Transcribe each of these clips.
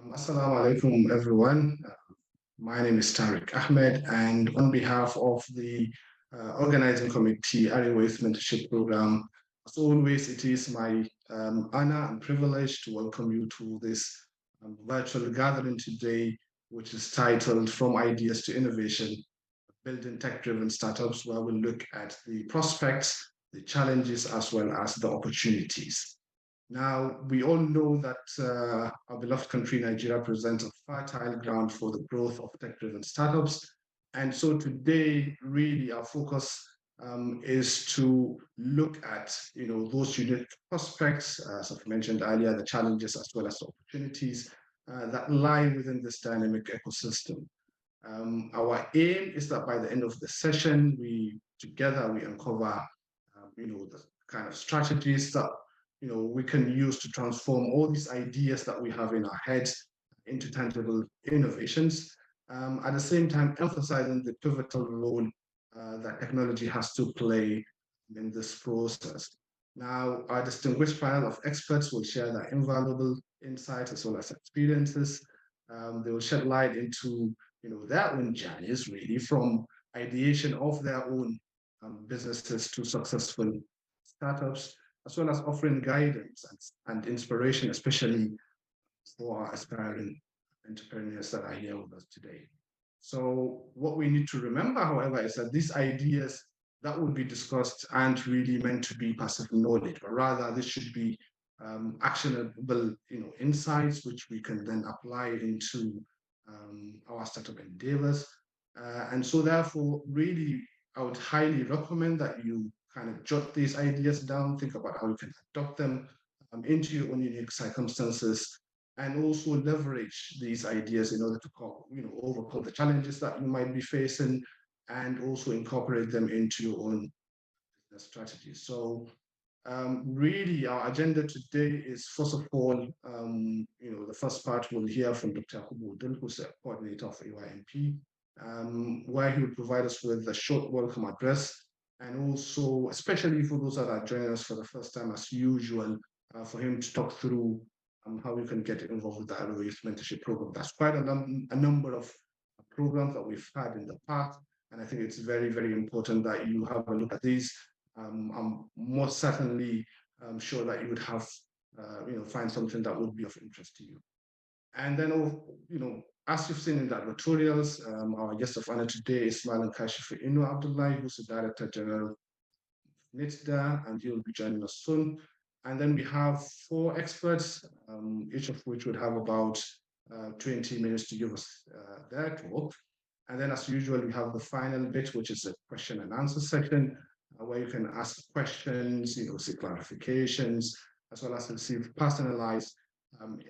Assalamu alaikum, everyone. My name is Tariq Ahmed, and on behalf of the organizing committee, Arewa Mentorship Program, as always, it is my honor and privilege to welcome you to this virtual gathering today, which is titled From Ideas to Innovation, Building Tech-Driven Startups, where we look at the prospects, the challenges, as well as the opportunities. Now, we all know that our beloved country, Nigeria, presents a fertile ground for the growth of tech-driven startups. And so today, really, our focus is to look at, those unique prospects, as I've mentioned earlier, the challenges as well as the opportunities that lie within this dynamic ecosystem. Our aim is that by the end of the session, we uncover, the kind of strategies that we can use to transform all these ideas that we have in our heads into tangible innovations. At the same time, emphasizing the pivotal role that technology has to play in this process. Now, our distinguished panel of experts will share their invaluable insights as well as experiences. They will shed light into their own journeys, really, from ideation of their own businesses to successful startups, as well as offering guidance and inspiration, especially for our aspiring entrepreneurs that are here with us today. So what we need to remember, however, is that these ideas that will be discussed aren't really meant to be passive knowledge, but rather this should be actionable, insights which we can then apply into our startup endeavors. And so therefore, really, I would highly recommend that you kind of jot these ideas down, think about how you can adopt them into your own unique circumstances, and also leverage these ideas in order to overcome the challenges that you might be facing, and also incorporate them into your own business strategy. So really, our agenda today is, first of all, the first part we'll hear from Dr. Hubu Dil, who's the coordinator of AYMP, where he will provide us with a short welcome address, and also, especially for those that are joining us for the first time, as usual, for him to talk through how we can get involved with the Arewa Youth Mentorship Program. That's quite a number of programs that we've had in the past, and I think it's very, very important that you have a look at these. I'm most certainly sure that you would have, find something that would be of interest to you. And then, as you've seen in the advertorials, our guest of honor today is Malam Kashif Inu Abdullahi, who's the Director General of NITDA, and he will be joining us soon. And then we have 4 experts, each of which would have about 20 minutes to give us their talk. And then, as usual, we have the final bit, which is a question and answer section, where you can ask questions, seek clarifications, as well as receive personalized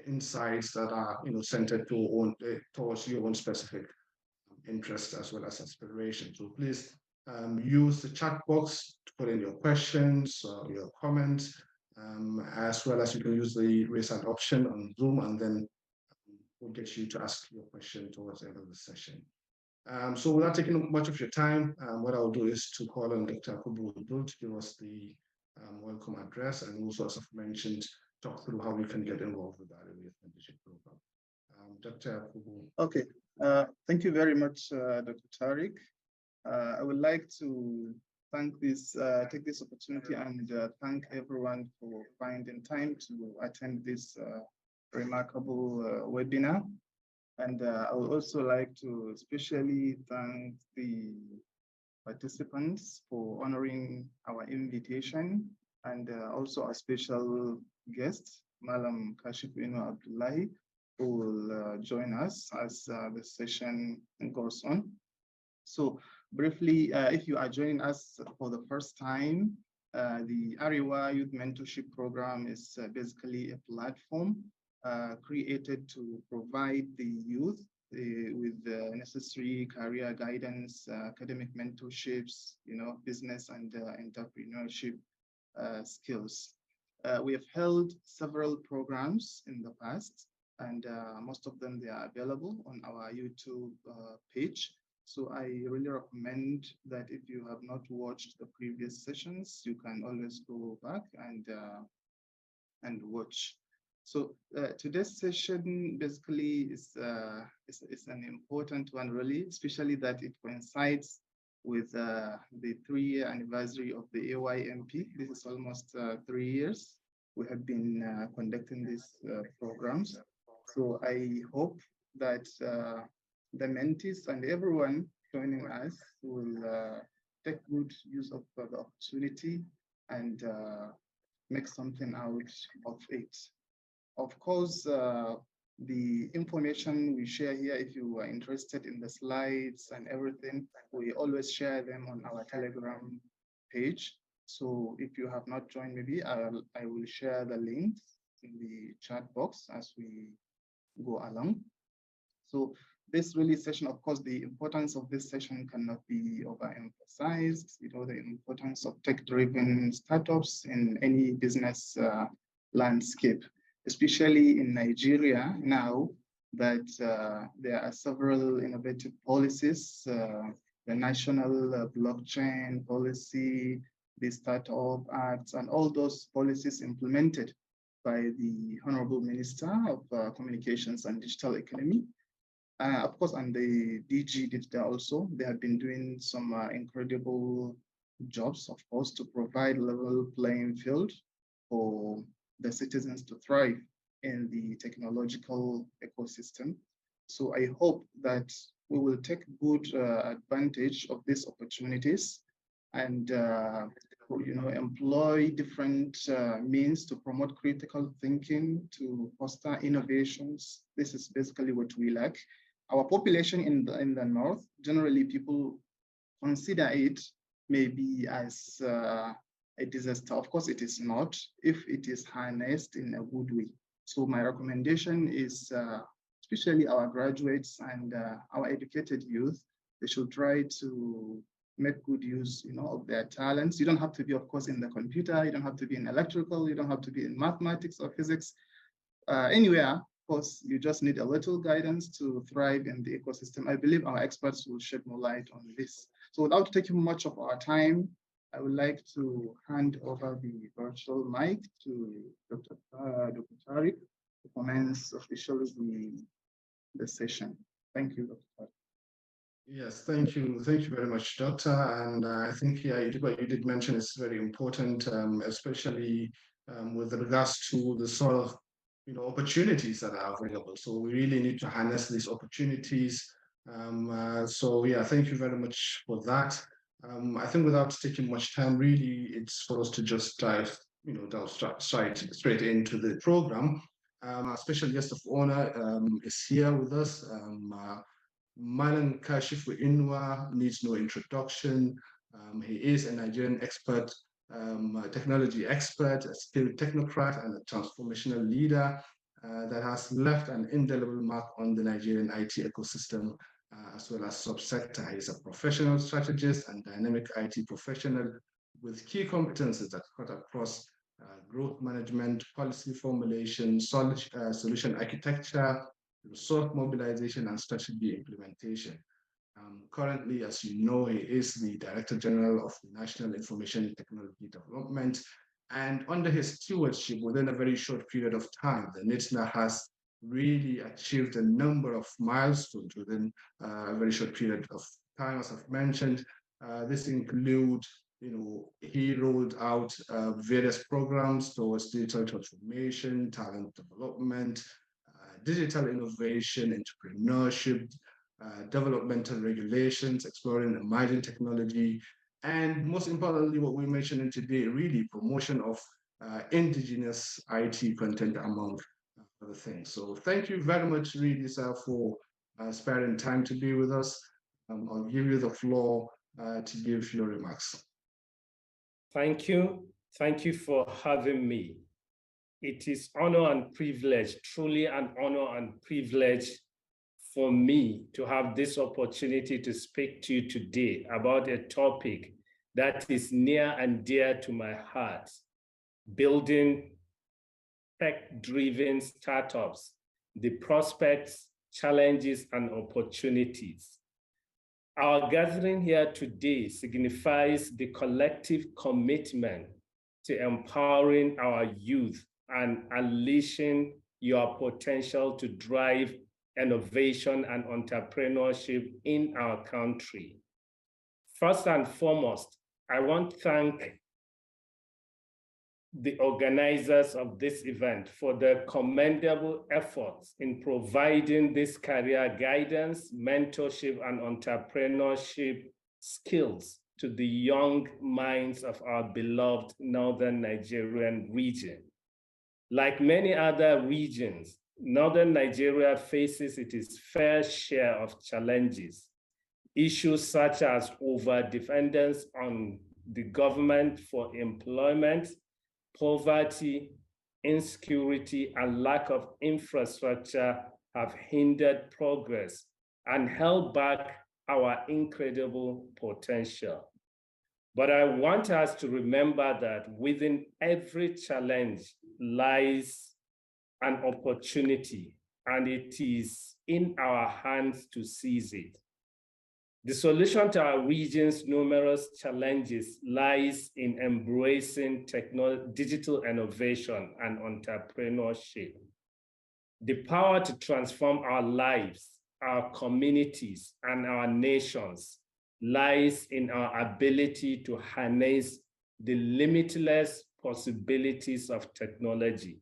insights that are centered towards your own specific interest as well as aspiration. So please use the chat box to put in your questions or your comments, as well as you can use the raise hand option on Zoom, and then we'll get you to ask your question towards the end of the session. So without taking much of your time, what I'll do is to call on Dr. Kubu to give us the welcome address, and also, as I've mentioned, talk through how we can get involved with the Arewa Youth Mentorship Program. Dr. Kubu. Okay, thank you very much, Dr. Tariq. I would like to take this opportunity and thank everyone for finding time to attend this remarkable webinar. And I would also like to especially thank the participants for honoring our invitation, and also a special guest, Malam Kashif Inu Abdullahi, who will join us as the session goes on. So briefly, if you are joining us for the first time, the Arewa Youth Mentorship Program is basically a platform created to provide the youth with the necessary career guidance, academic mentorships, business and entrepreneurship skills. We have held several programs in the past, and most of them, they are available on our YouTube page. So I really recommend that if you have not watched the previous sessions, you can always go back and watch. So today's session basically is an important one, really, especially that it coincides with the 3-year anniversary of the AYMP. This is almost 3 years we have been conducting these programs. So I hope that the mentees and everyone joining us will take good use of the opportunity and make something out of it. Of course, the information we share here, if you are interested in the slides and everything, we always share them on our Telegram page. So if you have not joined, maybe I will share the links in the chat box as we go along. So this really session, of course, the importance of this session cannot be overemphasized. You know, the importance of tech-driven startups in any business landscape, especially in Nigeria now that there are several innovative policies, the national blockchain policy, the Startup Act, and all those policies implemented by the Honorable Minister of Communications and Digital Economy. Of course, and the DG NITDA also, they have been doing some incredible jobs, of course, to provide level playing field for the citizens to thrive in the technological ecosystem. So I hope that we will take good advantage of these opportunities and you know, employ different means to promote critical thinking, to foster innovations. This is basically what we lack. Our population in the north, generally people consider it maybe as a disaster. Of course, it is not if it is harnessed in a good way. So my recommendation is, especially our graduates and our educated youth, they should try to make good use, you know, of their talents. You don't have to be, of course, in the computer. You don't have to be in electrical. You don't have to be in mathematics or physics. Anywhere. Of course, you just need a little guidance to thrive in the ecosystem. I believe our experts will shed more light on this. So without taking much of our time, I would like to hand over the virtual mic to Dr. Tariq to commence officially the session. Thank you, Dr. Tariq. Yes, thank you. Thank you very much, Doctor. And I think, yeah, what you did mention is very important, especially with regards to the sort of, you know, opportunities that are available. So we really need to harness these opportunities. So yeah, thank you very much for that. I think without taking much time, really, it's for us to just dive, you know, straight into the program. Special guest of honor is here with us. Malan Kashifu Inwa needs no introduction. He is a Nigerian expert, a technology expert, a skilled technocrat, and a transformational leader that has left an indelible mark on the Nigerian IT ecosystem, as well as subsector. He's a professional strategist and dynamic IT professional with key competences that cut across growth management, policy formulation, solution architecture, resource mobilization, and strategy implementation. Currently, as you know, he is the Director General of the National Information Technology Development. And under his stewardship, within a very short period of time, the NITDA has really achieved a number of milestones within a very short period of time, as I've mentioned. This includes, you know, he rolled out various programs towards digital transformation, talent development, digital innovation, entrepreneurship, developmental regulations, exploring emerging technology, and most importantly, what we're mentioning today, really promotion of indigenous IT content, among other things. So thank you very much, really, sir, for sparing time to be with us. I'll give you the floor to give your remarks. Thank you. Thank you for having me. It is honor and privilege, truly an honor and privilege for me to have this opportunity to speak to you today about a topic that is near and dear to my heart, building tech-driven startups, the prospects, challenges, and opportunities. Our gathering here today signifies the collective commitment to empowering our youth and unleashing your potential to drive innovation and entrepreneurship in our country. First and foremost, I want to thank the organizers of this event for their commendable efforts in providing this career guidance, mentorship, and entrepreneurship skills to the young minds of our beloved Northern Nigerian region. Like many other regions, Northern Nigeria faces its fair share of challenges. Issues such as over-dependence on the government for employment, poverty, insecurity, and lack of infrastructure have hindered progress and held back our incredible potential. But I want us to remember that within every challenge lies an opportunity, and it is in our hands to seize it. The solution to our region's numerous challenges lies in embracing digital innovation and entrepreneurship. The power to transform our lives, our communities, and our nations lies in our ability to harness the limitless possibilities of technology.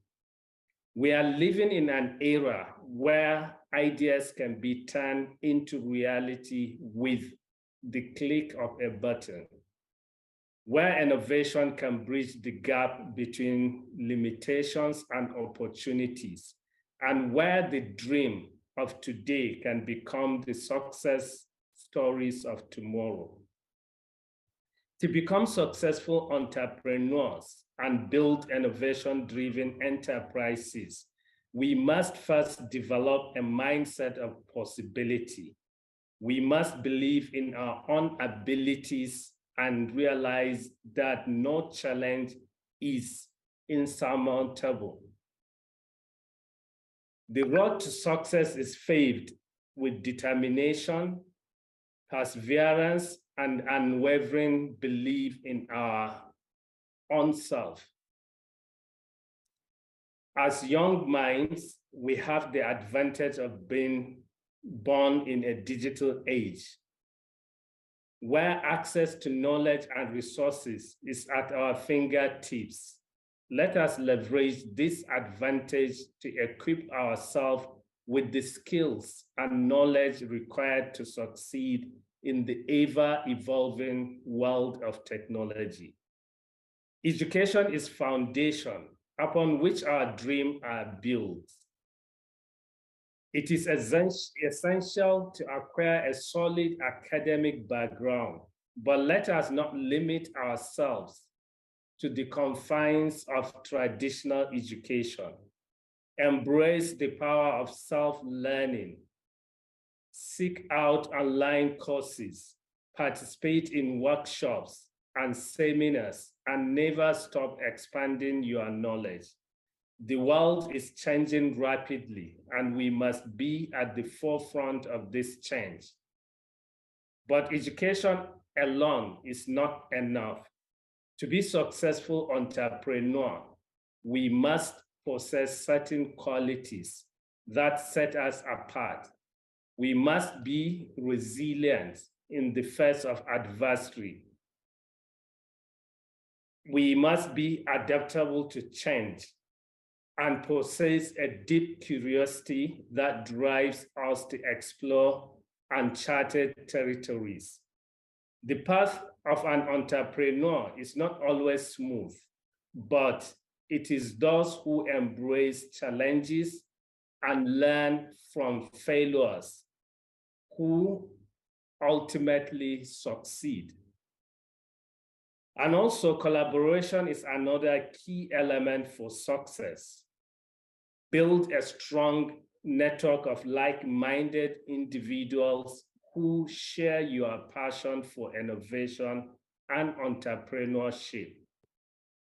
We are living in an era where ideas can be turned into reality with the click of a button, where innovation can bridge the gap between limitations and opportunities, and where the dream of today can become the success stories of tomorrow. To become successful entrepreneurs and build innovation-driven enterprises, we must first develop a mindset of possibility. We must believe in our own abilities and realize that no challenge is insurmountable. The road to success is paved with determination, perseverance, and unwavering belief in our own self. As young minds, we have the advantage of being born in a digital age, where access to knowledge and resources is at our fingertips. Let us leverage this advantage to equip ourselves with the skills and knowledge required to succeed in the ever-evolving world of technology. Education is foundation upon which our dreams are built. It is essential to acquire a solid academic background, but let us not limit ourselves to the confines of traditional education. Embrace the power of self-learning. Seek out online courses, participate in workshops and seminars, and never stop expanding your knowledge. The world is changing rapidly, and we must be at the forefront of this change. But education alone is not enough. To be successful entrepreneur, we must possess certain qualities that set us apart. We must be resilient in the face of adversity. We must be adaptable to change and possess a deep curiosity that drives us to explore uncharted territories. The path of an entrepreneur is not always smooth, but it is those who embrace challenges and learn from failures who ultimately succeed. And also, collaboration is another key element for success. Build a strong network of like-minded individuals who share your passion for innovation and entrepreneurship.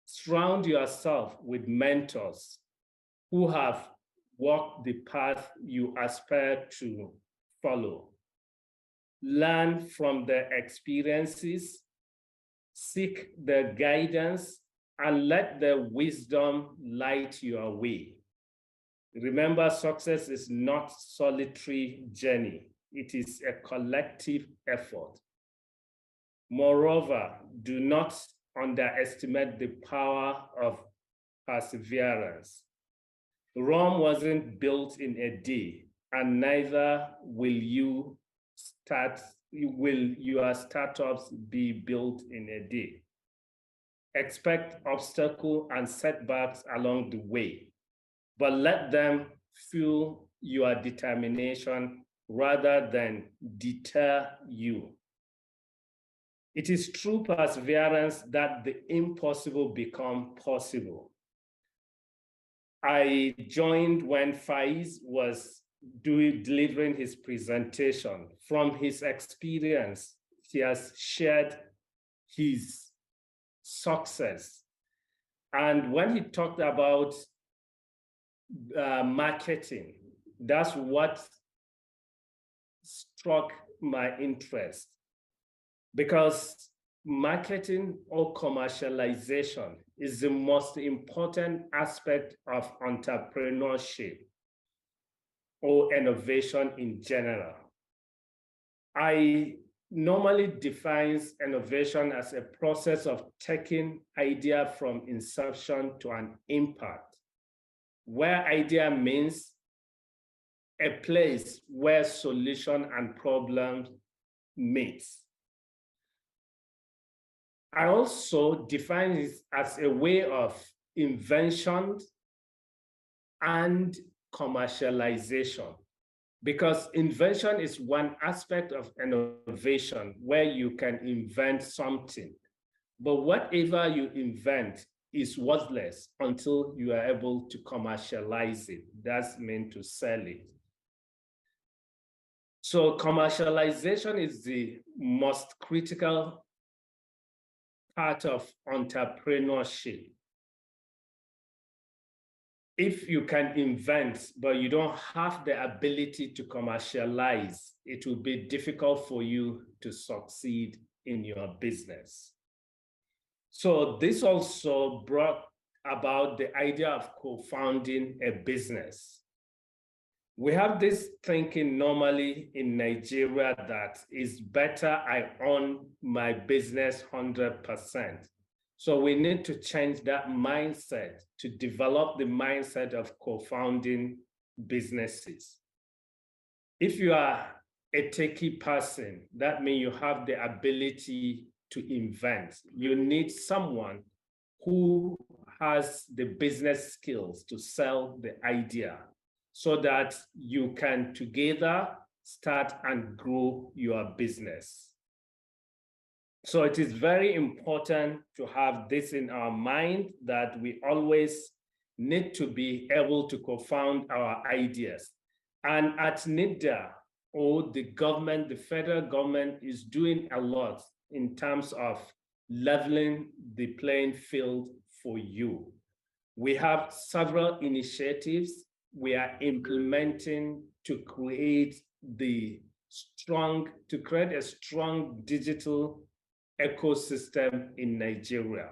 Surround yourself with mentors who have walked the path you aspire to follow. Learn from their experiences, seek their guidance, and let the wisdom light your way. Remember, success is not a solitary journey. It is a collective effort. Moreover, do not underestimate the power of perseverance. Rome wasn't built in a day, and neither will your startups be built in a day. Expect obstacles and setbacks along the way, but let them fuel your determination rather than deter you. It is through perseverance that the impossible become possible. I joined when Faiz was delivering his presentation. From his experience, he has shared his success. And when he talked about marketing, that's what struck my interest, because marketing or commercialization is the most important aspect of entrepreneurship or innovation in general. I normally define innovation as a process of taking idea from inception to an impact, where idea means a place where solution and problem meet. I also define it as a way of invention and commercialization, because invention is one aspect of innovation where you can invent something, but whatever you invent is worthless until you are able to commercialize it. That's meant to sell it. So commercialization is the most critical part of entrepreneurship. If you can invent, but you don't have the ability to commercialize, it will be difficult for you to succeed in your business. So this also brought about the idea of co-founding a business. We have this thinking normally in Nigeria that it's better I own my business 100%. So we need to change that mindset to develop the mindset of co-founding businesses. If you are a techie person, that means you have the ability to invent. You need someone who has the business skills to sell the idea so that you can together start and grow your business. So it is very important to have this in our mind, that we always need to be able to co-found our ideas. And at NITDA, or the government, the federal government is doing a lot in terms of leveling the playing field for you. We have several initiatives we are implementing to create a strong digital ecosystem in Nigeria.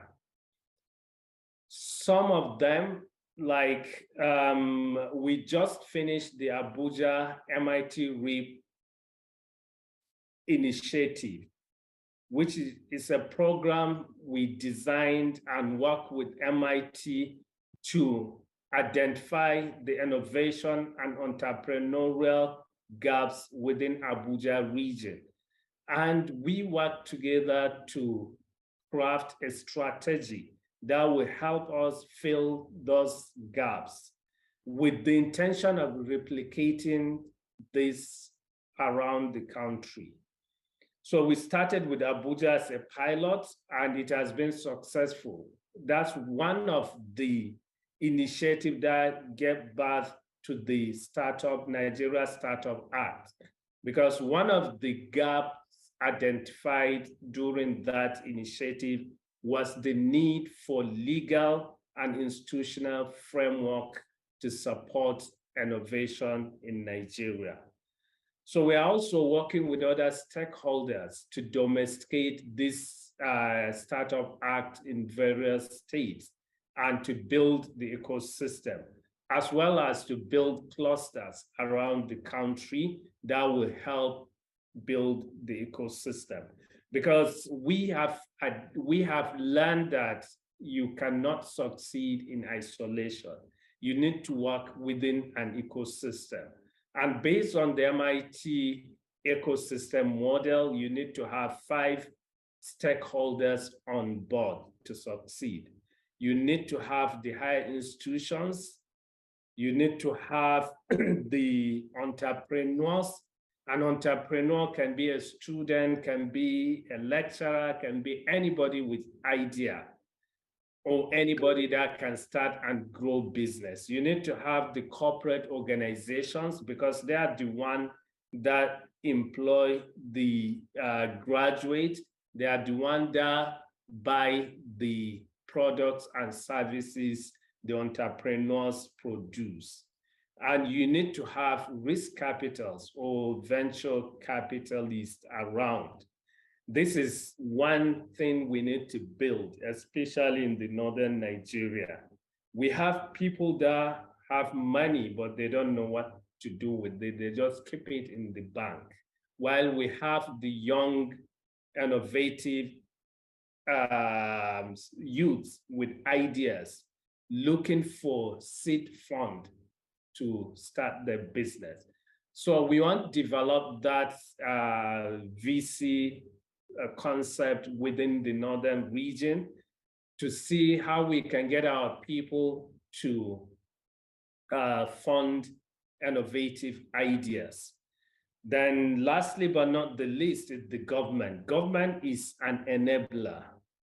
Some of them, like we just finished the Abuja MIT REAP initiative, which is a program we designed and worked with MIT to identify the innovation and entrepreneurial gaps within Abuja region. And we work together to craft a strategy that will help us fill those gaps with the intention of replicating this around the country. So we started with Abuja as a pilot, and it has been successful. That's one of the initiatives that gave birth to the Nigeria Startup Act, because one of the gaps identified during that initiative was the need for legal and institutional framework to support innovation in Nigeria. So we are also working with other stakeholders to domesticate this Startup Act in various states and to build the ecosystem, as well as to build clusters around the country that will help build the ecosystem. Because we have learned that you cannot succeed in isolation. You need to work within an ecosystem. And based on the MIT ecosystem model, you need to have 5 stakeholders on board to succeed. You need to have the higher institutions. You need to have the entrepreneurs. An entrepreneur can be a student, can be a lecturer, can be anybody with idea, or anybody that can start and grow business. You need to have the corporate organizations because they are the one that employ the graduate. They are the one that buy the products and services the entrepreneurs produce. And you need to have risk capitals or venture capitalists around. This is one thing we need to build, especially in the northern Nigeria. We have people that have money, but they don't know what to do with it. They just keep it in the bank. While we have the young, innovative youths with ideas looking for seed fund to start their business. So we want to develop that VC concept within the northern region to see how we can get our people to fund innovative ideas. Then lastly, but not the least, is the government. Government is an enabler.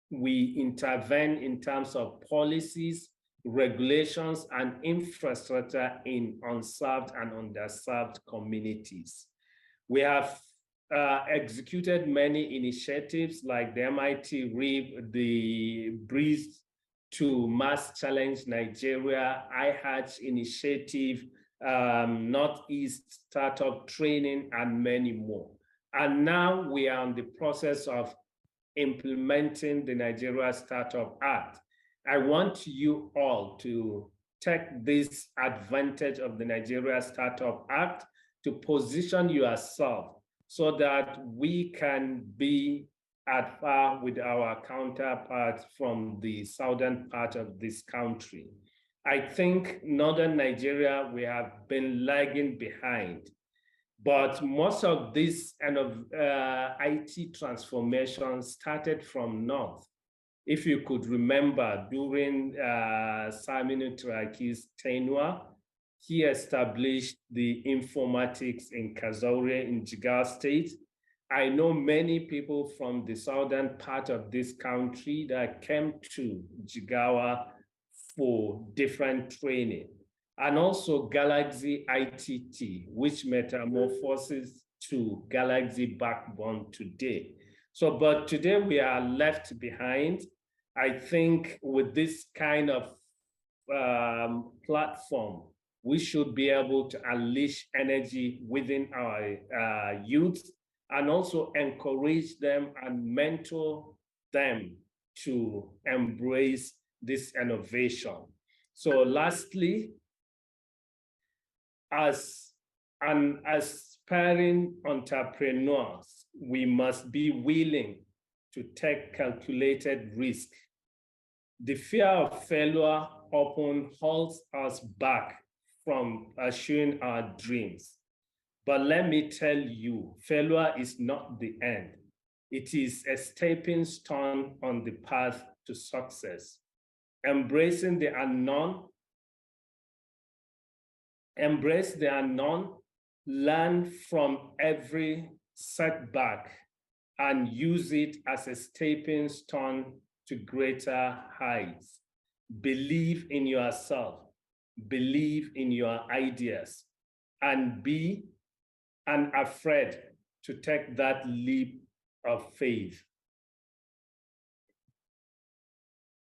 We intervene in terms of policies, regulations, and infrastructure in unserved and underserved communities. We have executed many initiatives like the MIT RIB, the Breeze to Mass Challenge Nigeria, IHatch initiative, Northeast Startup Training, and many more. And now we are in the process of implementing the Nigeria Startup Act. I want you all to take this advantage of the Nigeria Startup Act to position yourself so that we can be at par with our counterparts from the southern part of this country. I think northern Nigeria, we have been lagging behind, but most of this kind of IT transformation started from north. If you could remember, during Saminu Turaki's tenure, he established the informatics in Kazaure in Jigawa State. I know many people from the southern part of this country that came to Jigawa for different training. And also Galaxy ITT, which metamorphoses to Galaxy Backbone today. So, but today we are left behind. I think with this kind of platform, we should be able to unleash energy within our youth and also encourage them and mentor them to embrace this innovation. So lastly, as an aspiring entrepreneurs, we must be willing to take calculated risk. The fear of failure often holds us back from pursuing our dreams. But let me tell you, failure is not the end. It is a stepping stone on the path to success. Embracing the unknown, embrace the unknown, learn from every setback, and use it as a stepping stone to greater heights. Believe in yourself, believe in your ideas, and be unafraid to take that leap of faith.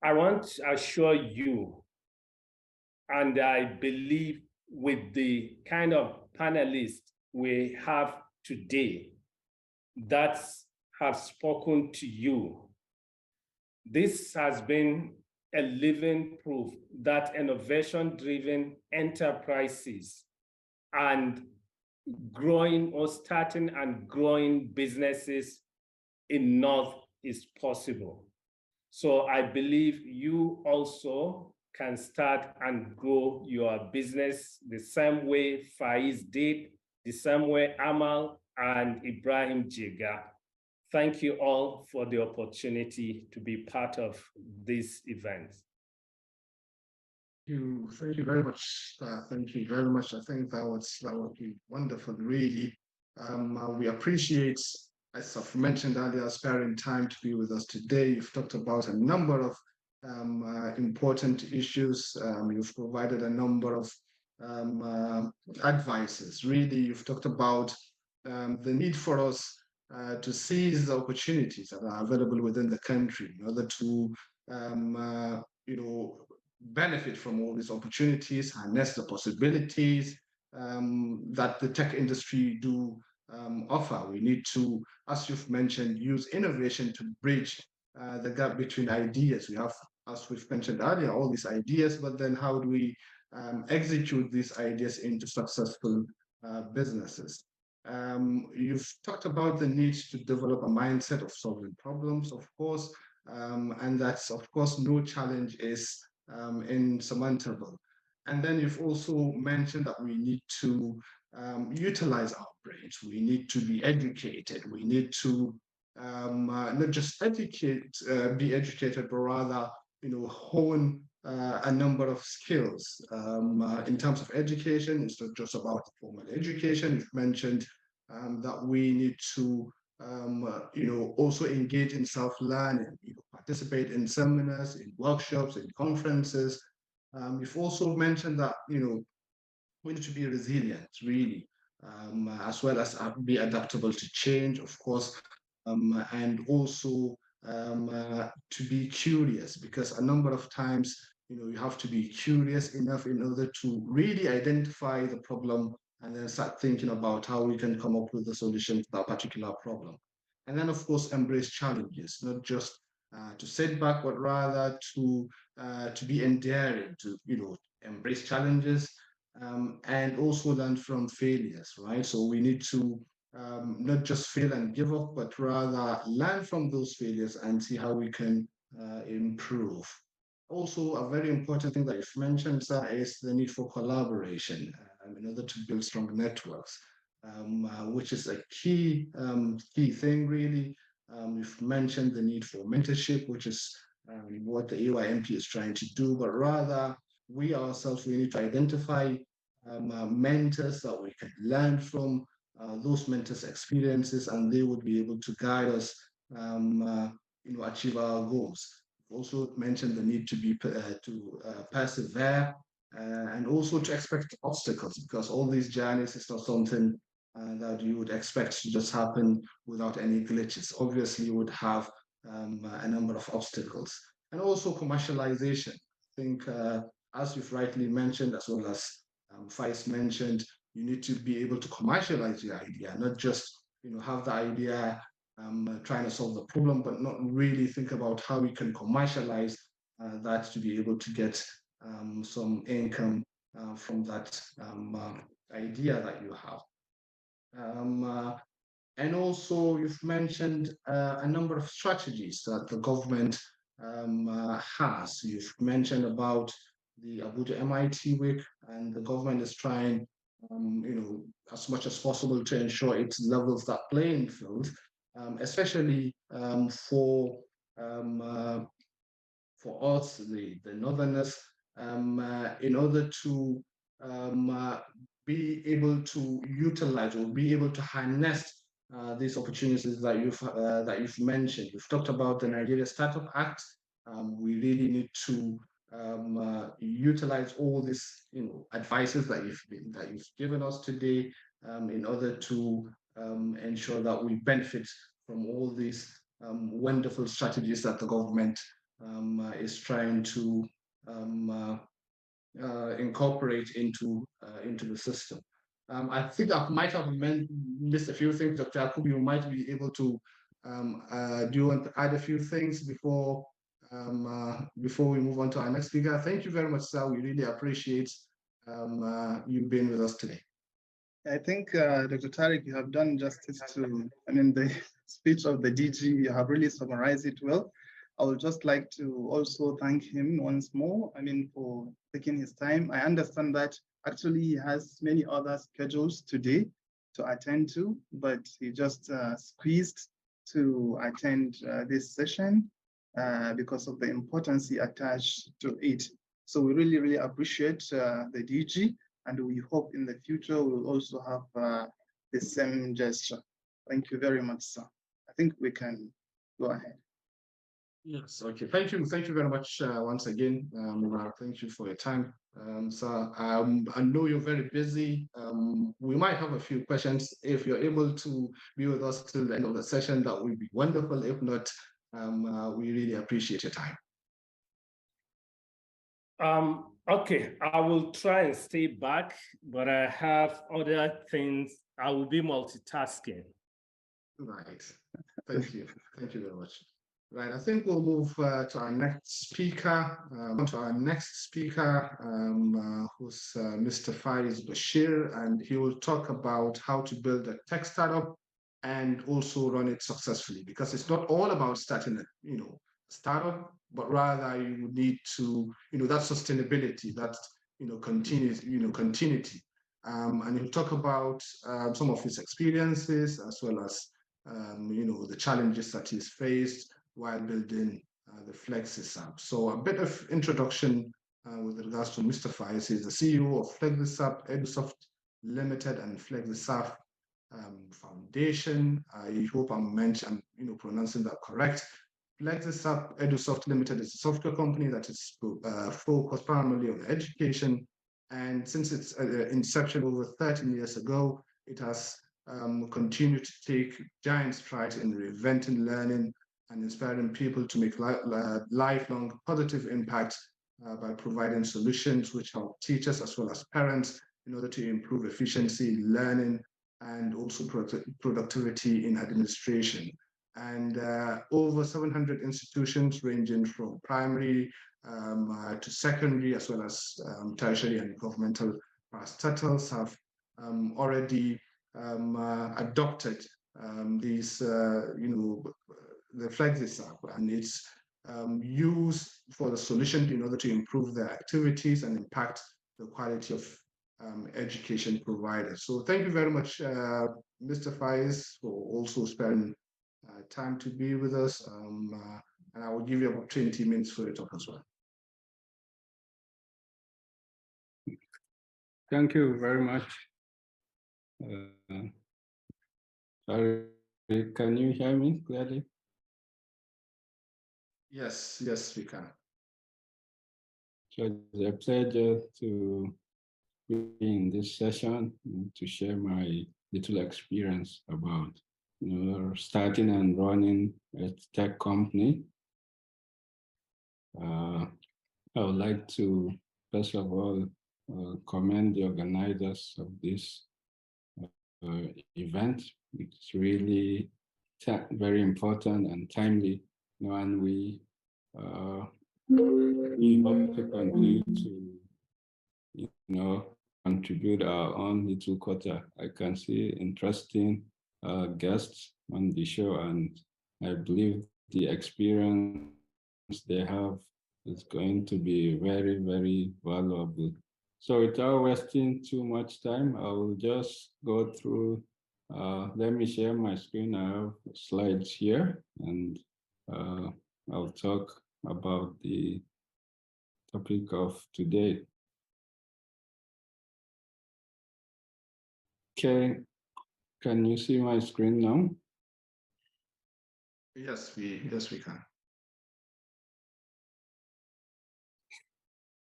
I want to assure you, and I believe with the kind of panelists we have today that have spoken to you, This has been a living proof that innovation-driven enterprises and growing or starting and growing businesses in North is possible. So I believe you also can start and grow your business the same way Faiz did, the same way Amal and Ibrahim Jega. Thank you all for the opportunity to be part of this event. Thank you very much. Thank you very much. I think that was wonderful, really. We appreciate, as I've mentioned earlier, sparing time to be with us today. You've talked about a number of important issues. You've provided a number of advices. Really, you've talked about the need for us to seize the opportunities that are available within the country in order to, benefit from all these opportunities, harness the possibilities that the tech industry do offer. We need to, as you've mentioned, use innovation to bridge the gap between ideas. We have, as we've mentioned earlier, all these ideas, but then how do we execute these ideas into successful businesses? You've talked about the need to develop a mindset of solving problems, of course, and that's, of course, no challenge is insurmountable. And then you've also mentioned that we need to utilize our brains. We need to be educated. We need to not just be educated, but rather, hone a number of skills. In terms of education, it's not just about formal education. You've mentioned that we need to also engage in self-learning, participate in seminars, in workshops, in conferences. You've also mentioned that, we need to be resilient, really, as well as be adaptable to change, of course, and also to be curious, because a number of times, you have to be curious enough in order to really identify the problem and then start thinking about how we can come up with a solution to that particular problem. And then, of course, embrace challenges, not just to sit back, but rather to be endearing, to embrace challenges and also learn from failures, right? So we need to not just fail and give up, but rather learn from those failures and see how we can improve. Also, a very important thing that you've mentioned, sir, is the need for collaboration in order to build strong networks, which is a key thing, really. You've mentioned the need for mentorship, which is what the AYMP is trying to do, but rather we ourselves, we need to identify mentors that we can learn from those mentors' experiences, and they would be able to guide us, achieve our goals. Also mentioned the need to persevere and also to expect obstacles, because all these journeys is not something that you would expect to just happen without any glitches. Obviously, you would have a number of obstacles. And also commercialization. I think, as you've rightly mentioned, as well as Faiz mentioned, you need to be able to commercialize your idea, not just have the idea trying to solve the problem, but not really think about how we can commercialize that to be able to get some income from that idea that you have. And also, you've mentioned a number of strategies that the government has. You've mentioned about the Abuja MIT Week, and the government is trying, as much as possible to ensure it levels that playing field, especially for us, the Northerners, in order to be able to utilize or be able to harness these opportunities that you've mentioned. You've talked about the Nigeria Startup Act. We really need to utilize all these advices that you've given us today in order to ensure that we benefit from all these wonderful strategies that the government is trying to incorporate into the system. I think I might have missed a few things, Dr. Akub. You might be able to do and add a few things before before we move on to our next speaker. Thank you very much, sir. We really appreciate you being with us today. I think, Dr. Tariq, you have done justice to, the speech of the DG. You have really summarized it well. I would just like to also thank him once more, for taking his time. I understand that actually he has many other schedules today to attend to, but he just squeezed to attend this session because of the importance he attached to it. So we really, really appreciate the DG, and we hope in the future we'll also have the same gesture. Thank you very much, sir. I think we can go ahead. Yes, okay. Thank you very much once again. Thank you for your time. So I know you're very busy. We might have a few questions. If you're able to be with us till the end of the session, that would be wonderful. If not, we really appreciate your time. Okay, I will try and stay back, but I have other things. I will be multitasking. Right. Thank you. Thank you very much. Right, I think we'll move to our next speaker. Who's Mr. Faiz Bashir, and he will talk about how to build a tech startup and also run it successfully. Because it's not all about starting a startup, but rather you need to that sustainability, that continuity. And he'll talk about some of his experiences as well as the challenges that he's faced while building the FlexiSAP. So a bit of introduction with regards to Mr. Faiz. He's the CEO of FlexiSAP, EduSoft Limited, and FlexiSAP Foundation. I hope I'm pronouncing that correct. FlexiSAP EduSoft Limited is a software company that is focused primarily on education. And since its inception over 13 years ago, it has continued to take giant strides in reinventing learning and inspiring people to make lifelong positive impact by providing solutions which help teachers as well as parents in order to improve efficiency, learning, and also productivity in administration. And over 700 institutions ranging from primary to secondary as well as tertiary and governmental parastatals have already adopted these, the FlexiSAP, and it's used for the solution in order to improve their activities and impact the quality of education provided. So thank you very much, Mr. Faiz, for also sparing time to be with us. And I will give you about 20 minutes for your talk as well. Thank you very much. Sorry, can you hear me clearly? Yes, we can. So it's a pleasure to be in this session to share my little experience about starting and running a tech company. I would like to first of all commend the organizers of this event. It's really very important and timely, and we hope to continue to contribute our own little quota. I can see interesting guests on the show, and I believe the experience they have is going to be very, very valuable. So without wasting too much time, I will just go through. Let me share my screen. I have slides here, and I'll talk about the topic of today. Okay, can you see my screen now? Yes, we can.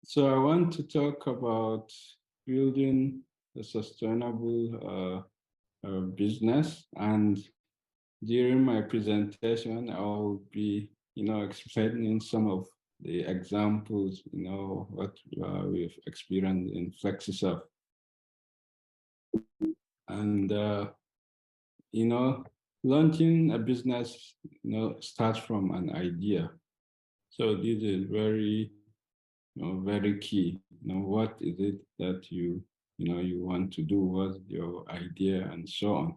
So I want to talk about building a sustainable business, and during my presentation, I'll be, explaining some of the examples, what we've experienced in FlexiSAP. And, launching a business, starts from an idea. So this is very, very key. What is it that you want to do? What's your idea, and so on.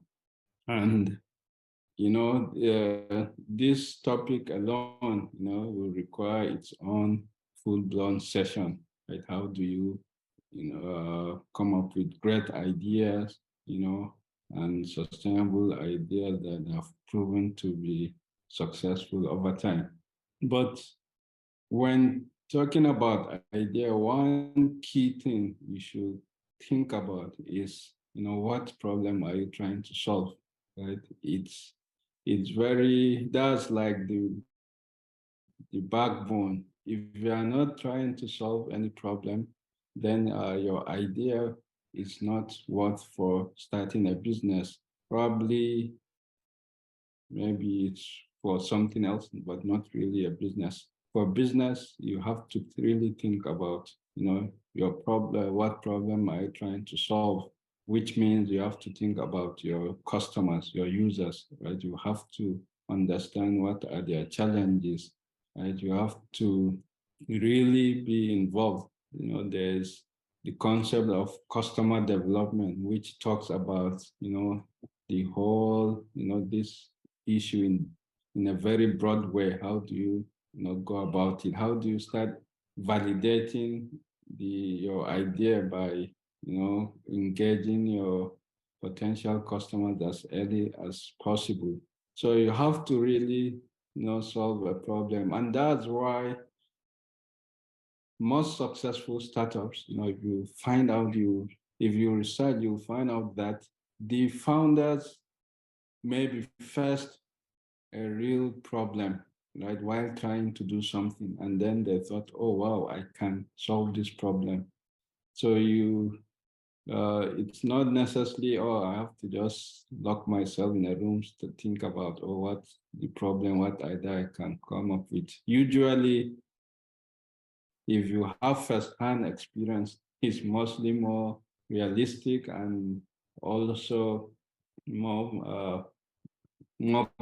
And this topic alone, will require its own full-blown session. Right? How do you, come up with great ideas, and sustainable ideas that have proven to be successful over time? But when talking about idea, one key thing you should think about is, what problem are you trying to solve, right? That's like the backbone. If you are not trying to solve any problem, then your idea is not worth for starting a business. Probably, maybe it's for something else, but not really a business. For business, you have to really think about, your problem, what problem are you trying to solve? Which means you have to think about your customers, your users, right? You have to understand what are their challenges, right? You have to really be involved. There's the concept of customer development, which talks about, the whole, this issue in a very broad way. How do you, go about it? How do you start validating your idea by, engaging your potential customers as early as possible? So you have to really, solve a problem. And that's why most successful startups, if you research, you'll find out that the founders maybe first a real problem, right, while trying to do something. And then they thought, oh, wow, I can solve this problem. So it's not necessarily, oh, I have to just lock myself in a room to think about, oh, what's the problem, what idea I can come up with. Usually, if you have first-hand experience, it's mostly more realistic and also more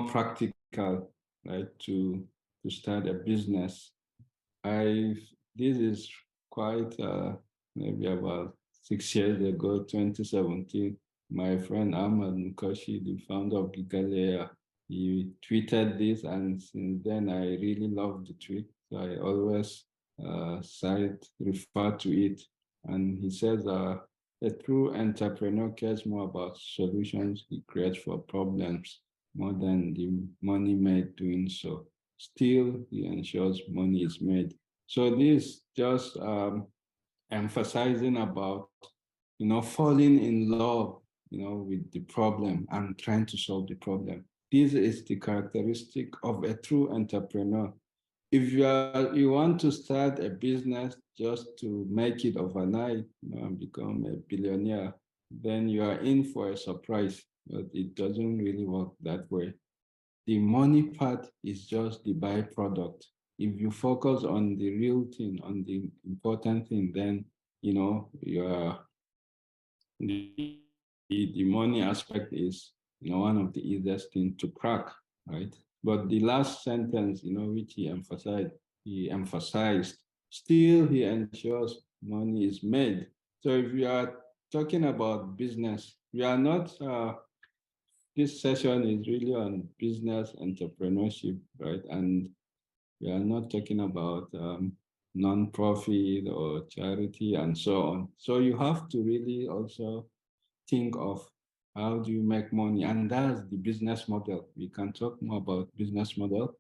practical, right, to start a business. This is quite maybe about 6 years ago, 2017. My friend Ahmad Nkoshi, the founder of Gigalea, he tweeted this, and since then I really love the tweet. So I always refer to it. And he says, a true entrepreneur cares more about solutions he creates for problems more than the money made doing so. Still, he ensures money is made. So this just emphasizing about, falling in love, with the problem and trying to solve the problem. This is the characteristic of a true entrepreneur. If you want to start a business just to make it overnight, and become a billionaire, then you are in for a surprise. But it doesn't really work that way. The money part is just the byproduct. If you focus on the real thing, on the important thing, then the money aspect is one of the easiest things to crack, right? But the last sentence, which he emphasized, still he ensures money is made. So if you are talking about business, we are not this session is really on business entrepreneurship, right? And we are not talking about non-profit or charity and so on. So you have to really also think of how do you make money, and that's the business model. We can talk more about business model,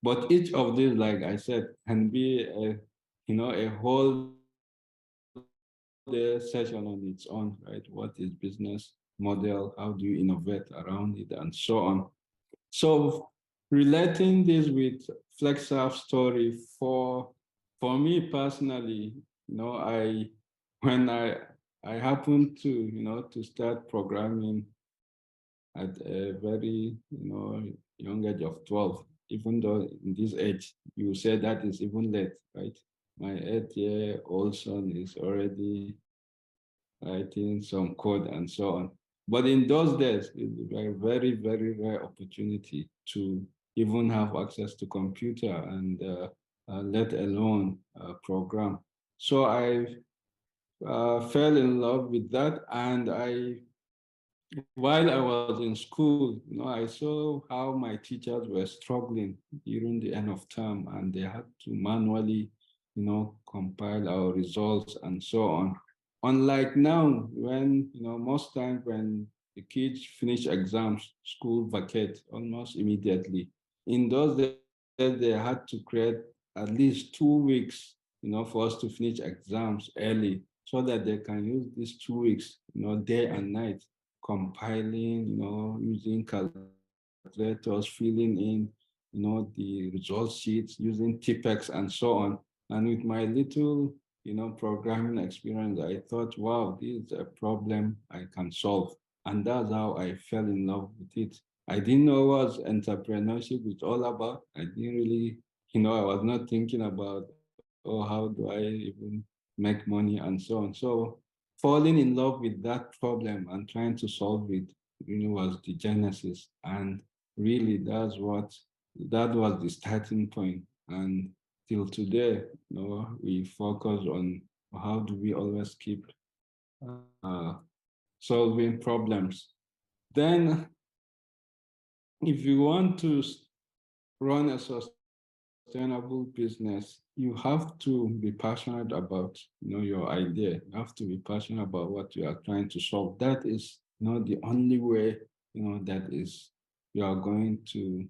but each of these, like I said, can be a whole day session on its own, right? What is business model? How do you innovate around it, and so on? So relating this with FlexUp's story, for me personally, when I happened to to start programming at a very young age of 12, even though in this age you say that is even late, right? My 8-year-old son is already writing some code and so on. But in those days, it was a very, very rare opportunity to even have access to computer. And let alone program. So I fell in love with that, and while I was in school, I saw how my teachers were struggling during the end of term, and they had to manually, compile our results and so on. Unlike now, when, most times when the kids finish exams, school vacate almost immediately. In those days, they had to create at least 2 weeks, for us to finish exams early so that they can use these 2 weeks, day and night compiling, using calculators, filling in, the result sheets, using TPEX and so on. And with my little, programming experience, I thought, wow, this is a problem I can solve. And that's how I fell in love with it. I didn't know what entrepreneurship is all about. I didn't really, I was not thinking about, oh, how do I even make money and so on. So falling in love with that problem and trying to solve it was the genesis. And really that was the starting point. And till today, we focus on how do we always keep solving problems. Then if you want to run a sustainable business, you have to be passionate about, your idea. You have to be passionate about what you are trying to solve. That is not the only way, that is you are going to,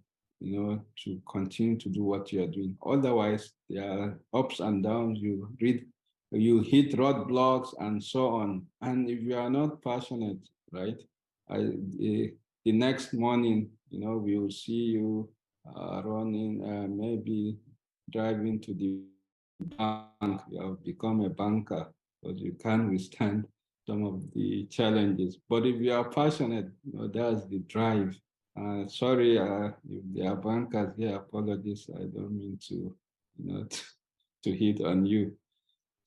to continue to do what you are doing. Otherwise, there are ups and downs. You hit roadblocks and so on. And if you are not passionate, right, the next morning, we will see you running, maybe driving to the bank. You have become a banker, but you can't withstand some of the challenges. But if you are passionate, that's the drive. Sorry, if there are bankers here, apologies. I don't mean to, to hit on you.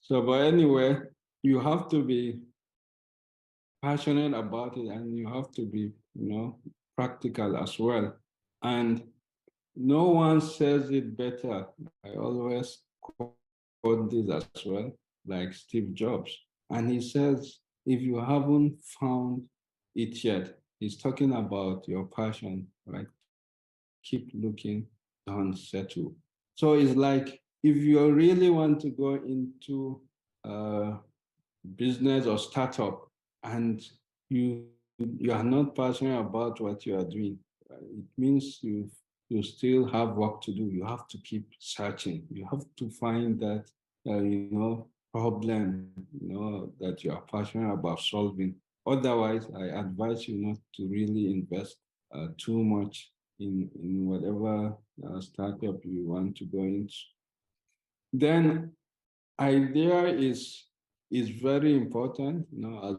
So, but anyway, you have to be passionate about it, and you have to be, practical as well. And no one says it better. I always quote this as well, like Steve Jobs. And he says, if you haven't found it yet, he's talking about your passion, right? Keep looking, don't settle. So it's like, if you really want to go into business or startup, and you are not passionate about what you are doing, it means you still have work to do. You have to keep searching. You have to find that problem that you are passionate about solving. Otherwise, I advise you not to really invest too much in whatever startup you want to go into. Then idea is very important, as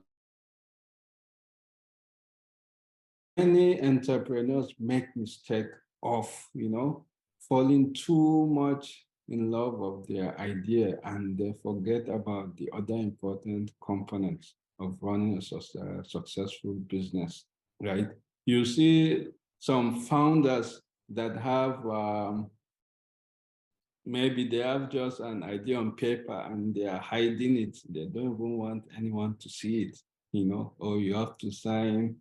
many entrepreneurs make mistake of, falling too much in love of their idea, and they forget about the other important components of running a successful business, right? You see some founders that have maybe they have just an idea on paper and they are hiding it. They don't even want anyone to see it, or you have to sign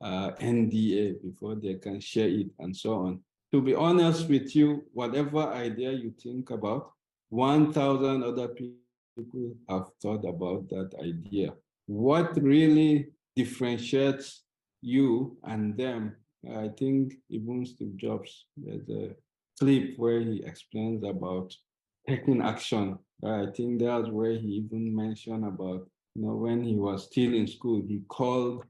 NDA before they can share it and so on. To be honest with you, whatever idea you think about, 1,000 other people have thought about that idea. What really differentiates you and them, I think even Steve Jobs, there's a clip where he explains about taking action. I think that's where he even mentioned about, when he was still in school, he called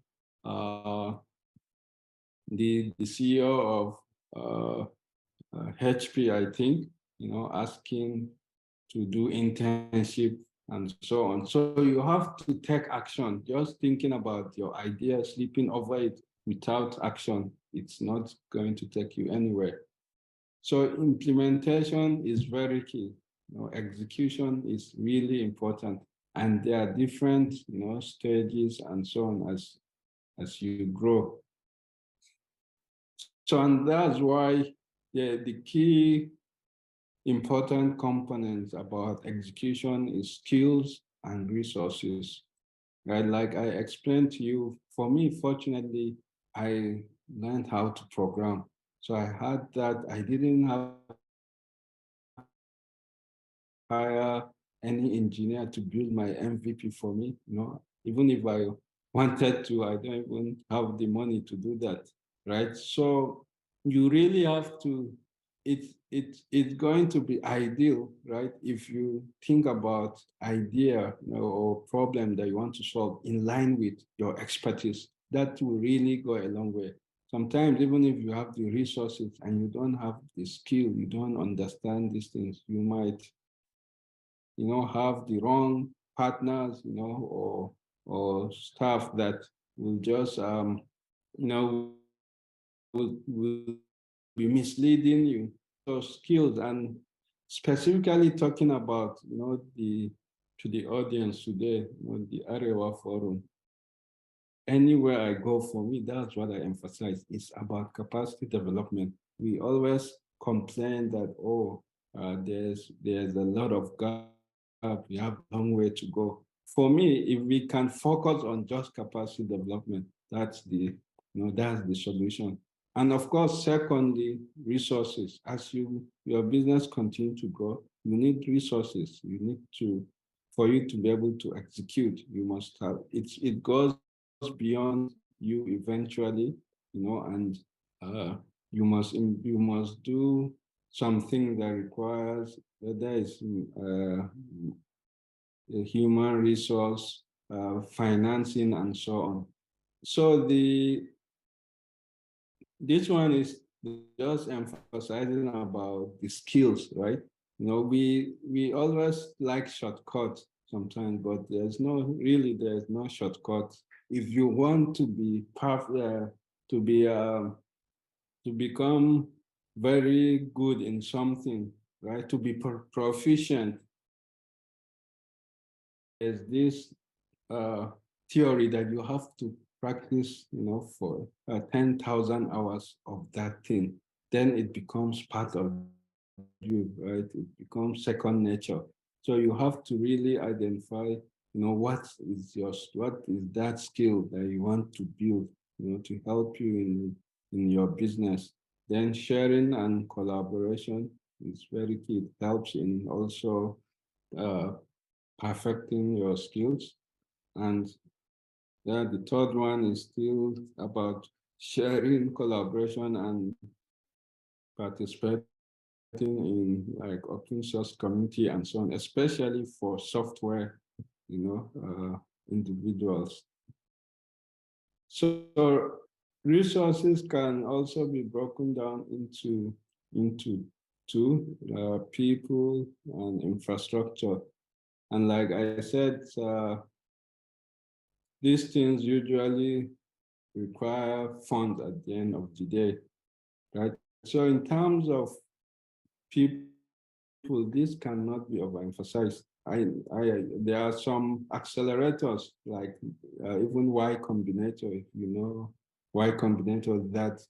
the CEO of HP, I think, asking to do internship and so on. So you have to take action. Just thinking about your idea, sleeping over it without action, it's not going to take you anywhere. So implementation is very key. Execution is really important. And there are different, stages and so on as you grow. So, and that's why the key important components about execution is skills and resources. Right, like I explained to you, for me, fortunately, I learned how to program. So I had that. I didn't have to hire any engineer to build my MVP for me. Even if I wanted to, I don't even have the money to do that, right? So you really have to, it's going to be ideal, right? If you think about idea, or problem that you want to solve in line with your expertise, that will really go a long way. Sometimes, even if you have the resources and you don't have the skill, you don't understand these things, you might, have the wrong partners, or staff that will just, will be misleading you. So skills, and specifically talking about, to the audience today, the Arewa Forum, anywhere I go, for me, that's what I emphasize. It's about capacity development. We always complain that, there's a lot of gap, we have a long way to go. For me, if we can focus on just capacity development, that's the solution. And of course, secondly, resources. As your business continue to grow, you need resources. You need to, for you to be able to execute, you must have, it goes beyond you eventually, and you must do something that requires, whether it's human resource, financing, and so on. So this one is just emphasizing about the skills, right? We always like shortcuts sometimes, but there's no shortcut. If you want to be perfect, to become very good in something, right? To be proficient, there's this theory that you have to practice, for 10,000 hours of that thing. Then it becomes part of you, right? It becomes second nature. So you have to really identify, what is that skill that you want to build, to help you in your business. Then sharing and collaboration is very key. It helps in also perfecting your skills. And the third one is still about sharing, collaboration, and participating in like open source community and so on, especially for software, individuals. So resources can also be broken down into two, people and infrastructure. And like I said, these things usually require funds at the end of the day, right? So in terms of people, this cannot be overemphasized. There are some accelerators like even Y Combinator, if you know Y Combinator, that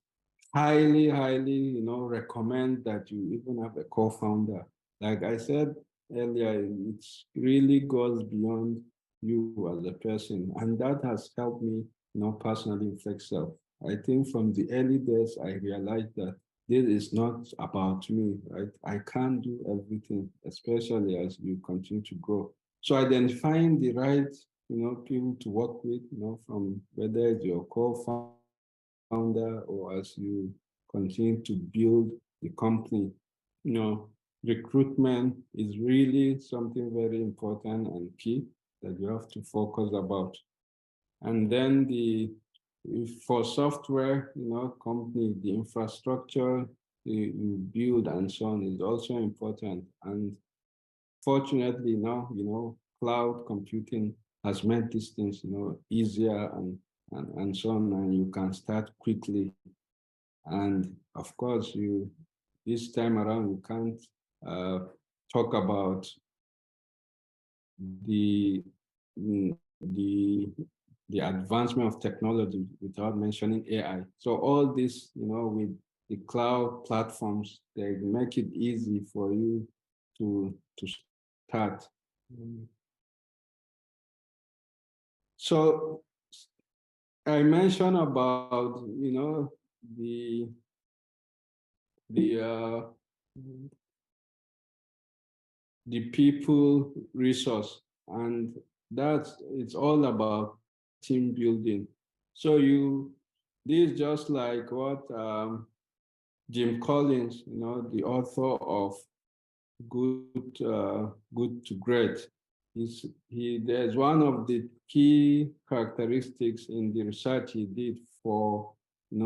highly, recommend that you even have a co-founder. Like I said earlier, it really goes beyond you as a person, and that has helped me, personally with Excel. I think from the early days, I realized that this is not about me, right? I can't do everything, especially as you continue to grow. So identifying the right, people to work with, from whether it's your co-founder or as you continue to build the company, recruitment is really something very important and key that you have to focus about. And then for software, company, the infrastructure you build and so on is also important. And fortunately now, cloud computing has made these things, easier and so on, and you can start quickly. And of course, this time around, you can't talk about the advancement of technology without mentioning AI. So all this, with the cloud platforms, they make it easy for you to start. So I mentioned about, the people resource, and it's all about team building. So this is just like what Jim Collins, the author of Good to Great. There's one of the key characteristics in the research he did for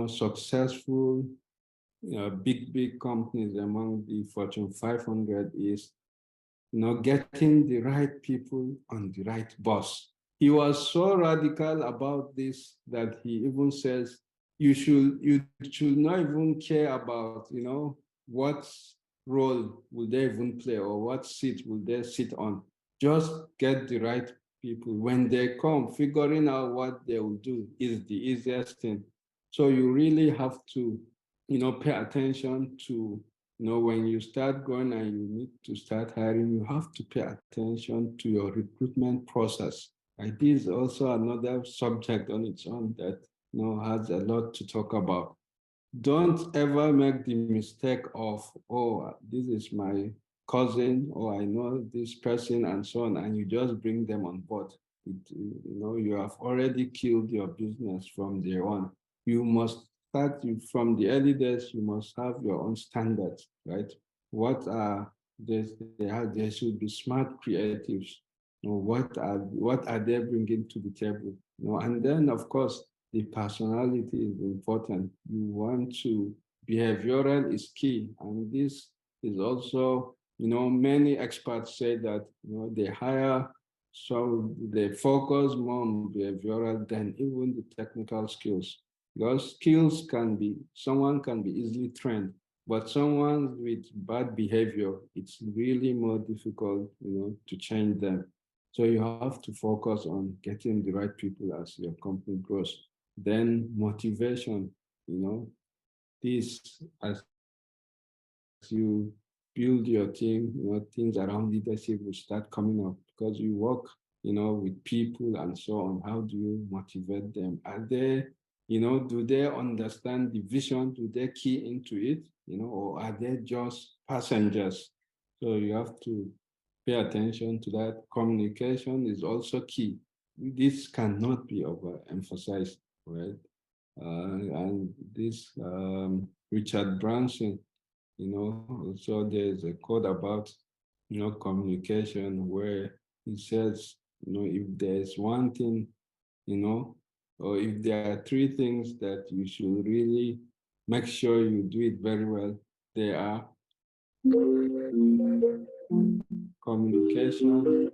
successful big companies among the Fortune 500 is getting the right people on the right bus. He was so radical about this that he even says you should not even care about what role will they even play or what seat will they sit on. Just get the right people. When they come, figuring out what they will do is the easiest thing. So you really have to pay attention to when you start going and you need to start hiring, you have to pay attention to your recruitment process. Like this is also another subject on its own that has a lot to talk about. Don't ever make the mistake of, oh, this is my cousin, or I know this person and so on, and you just bring them on board. You have already killed your business from day one. You must start from the early days. You must have your own standards, right? What are there should be smart creatives. What are they bringing to the table? And then of course the personality is important. You want to behavioral is key, and this is also many experts say that they hire. So they focus more on behavioral than even the technical skills. Because skills someone can be easily trained, but someone with bad behavior, it's really more difficult, to change them. So you have to focus on getting the right people as your company grows. Then motivation, this as you build your team, things around leadership will start coming up because you work, with people and so on. How do you motivate them? Are they, do they understand the vision? Do they key into it, or are they just passengers? So you have to pay attention to that. Communication is also key. This cannot be overemphasized, right? And this Richard Branson, so there's a quote about, communication where he says, if there's one thing, or if there are three things that you should really make sure you do it very well, they are communication.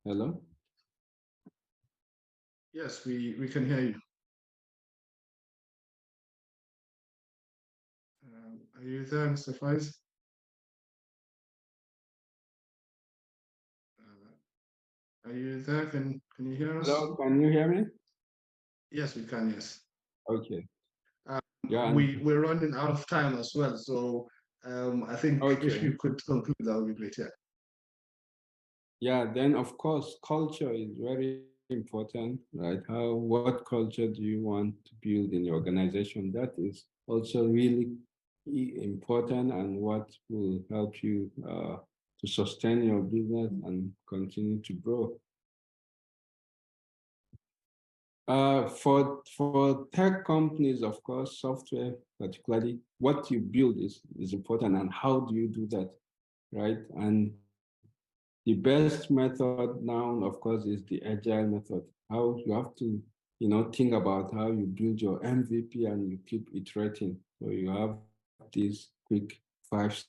Hello? Yes, we can hear you. Are you there, Mr. Faiz? Are you there? Can you hear us? Hello, can you hear me? Yes, we can, yes. Okay. Yeah, we're running out of time as well, so I think if you could conclude, that would be great. Yeah, then of course, culture is very important, right? What culture do you want to build in your organization? That is also really important, and what will help you to sustain your business and continue to grow. For tech companies, of course, software particularly, what you build is important, and how do you do that, right? And the best method now, of course, is the agile method. How you have to, think about how you build your MVP and you keep iterating. So you have these quick 5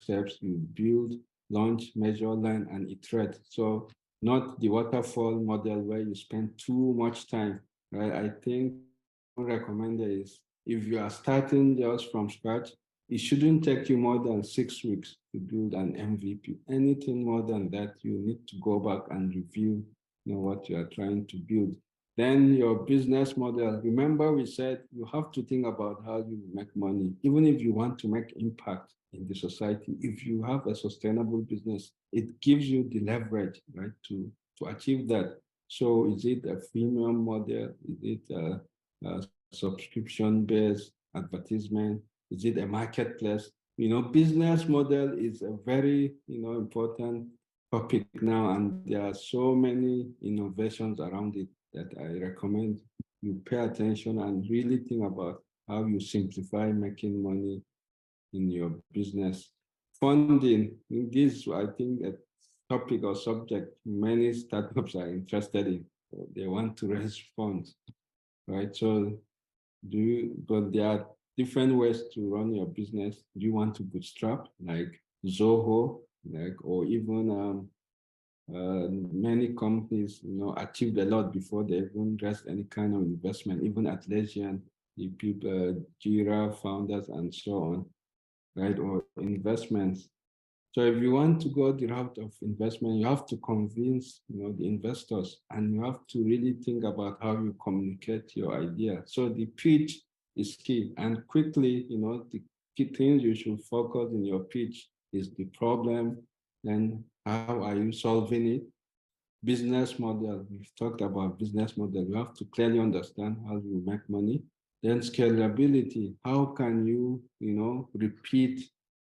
steps: you build, launch, measure, learn, and iterate. So not the waterfall model where you spend too much time, right? I think recommended is if you are starting just from scratch, it shouldn't take you more than 6 weeks to build an MVP. Anything more than that, you need to go back and review what you are trying to build. Then your business model. Remember, we said you have to think about how you make money, even if you want to make impact in the society. If you have a sustainable business, it gives you the leverage, right, to achieve that. So is it a freemium model? Is it a subscription-based advertisement? Is it a marketplace? Business model is a very, important topic now, and there are so many innovations around it that I recommend you pay attention and really think about how you simplify making money in your business. Funding, this I think a topic or subject many startups are interested in. They want to raise funds, right? So but there are different ways to run your business. Do you want to bootstrap like Zoho, or even many companies, achieved a lot before they even raised any kind of investment, even Atlassian, the people, Jira founders, and so on, right? Or investments. So if you want to go the route of investment, you have to convince, the investors, and you have to really think about how you communicate your idea. So the pitch is key, and quickly, the key things you should focus in your pitch is the problem, then how are you solving it? Business model, we've talked about business model. You have to clearly understand how you make money. Then scalability, how can you, repeat,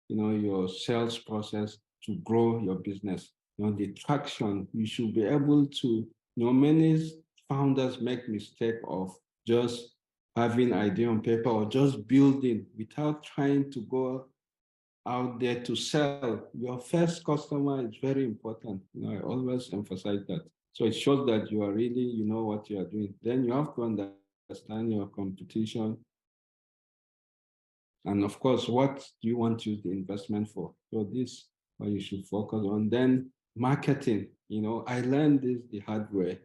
your sales process to grow your business? The traction, you should be able to, many founders make mistake of just having idea on paper or just building without trying to go out there to sell. Your first customer is very important. I always emphasize that. So it shows that you are really, what you are doing. Then you have to understand your competition. And of course, what do you want to use the investment for? So this what you should focus on. Then marketing, I learned this the hard way.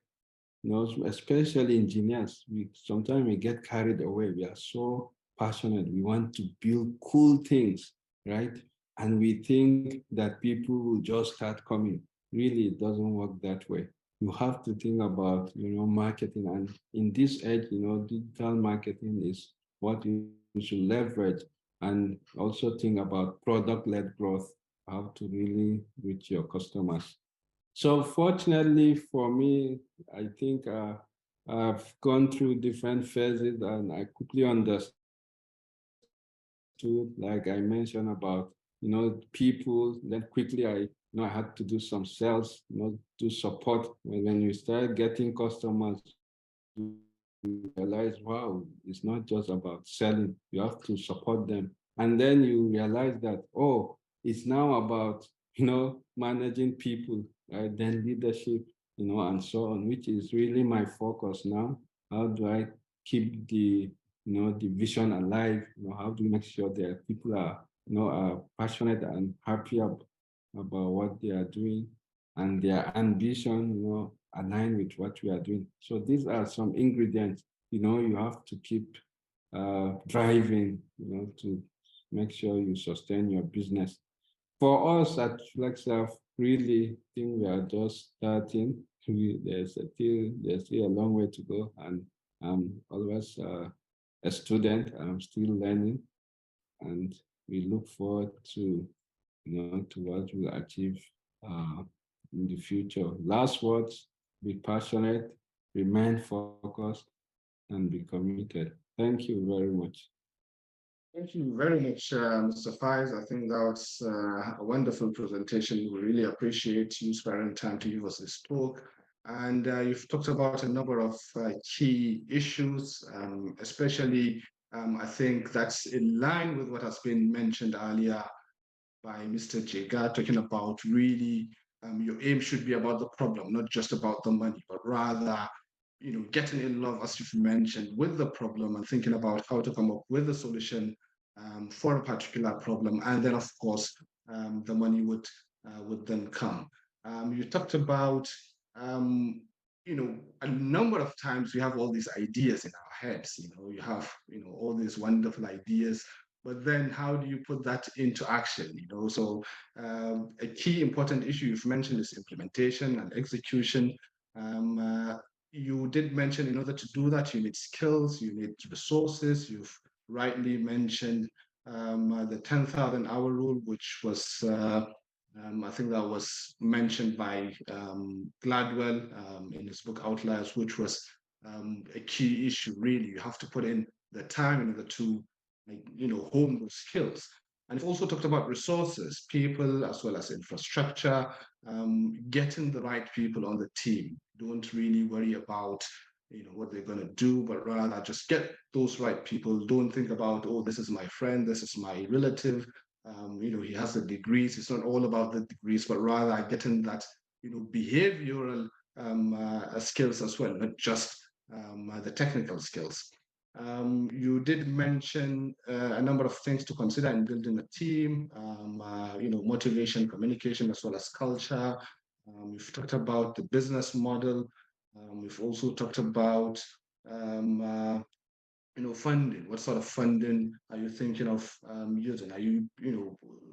Especially engineers, sometimes we get carried away. We are so passionate. We want to build cool things, right? And we think that people will just start coming. Really, it doesn't work that way. You have to think about, marketing. And in this age, digital marketing is what you should leverage. And also think about product-led growth, how to really reach your customers. So fortunately for me, I think I've gone through different phases and I quickly understood, like I mentioned about, people. Then quickly I had to do some sales, to support. When you start getting customers, you realize, wow, it's not just about selling. You have to support them. And then you realize that, oh, it's now about, managing people, right? Then leadership, and so on, which is really my focus now. How do I keep the vision alive? How do we make sure that people are passionate and happy about what they are doing, and their ambition, align with what we are doing. So these are some ingredients, you have to keep driving, to make sure you sustain your business. For us at FlexServe, really think we are just starting. There's still a long way to go, and I'm always a student. I'm still learning, and we look forward to to what we'll achieve in the future. Last words: be passionate, remain focused, and be committed. Thank you very much. Thank you very much, Mr. Faiz. I think that was a wonderful presentation. We really appreciate you sparing time to give us this talk. And you've talked about a number of key issues, especially I think that's in line with what has been mentioned earlier by Mr. Jega, talking about really your aim should be about the problem, not just about the money, but rather, getting in love, as you've mentioned, with the problem and thinking about how to come up with a solution for a particular problem, and then of course the money would then come. You talked about a number of times we have all these ideas in our heads. You have all these wonderful ideas, but then how do you put that into action? So a key important issue you've mentioned is implementation and execution. you did mention in order to do that, you need skills, you need resources. You've rightly mentioned the 10,000 hour rule, which was, I think that was mentioned by Gladwell in his book Outliers, which was a key issue, really. You have to put in the time in order to, hone those skills. And we've also talked about resources, people, as well as infrastructure, getting the right people on the team. Don't really worry about what they're going to do, but rather just get those right people. Don't think about, oh, this is my friend, this is my relative, he has the degrees. It's not all about the degrees, but rather getting that behavioral skills as well, not just the technical skills. You did mention a number of things to consider in building a team, motivation, communication, as well as culture. We've talked about the business model. We've also talked about, funding. What sort of funding are you thinking of using? Are you,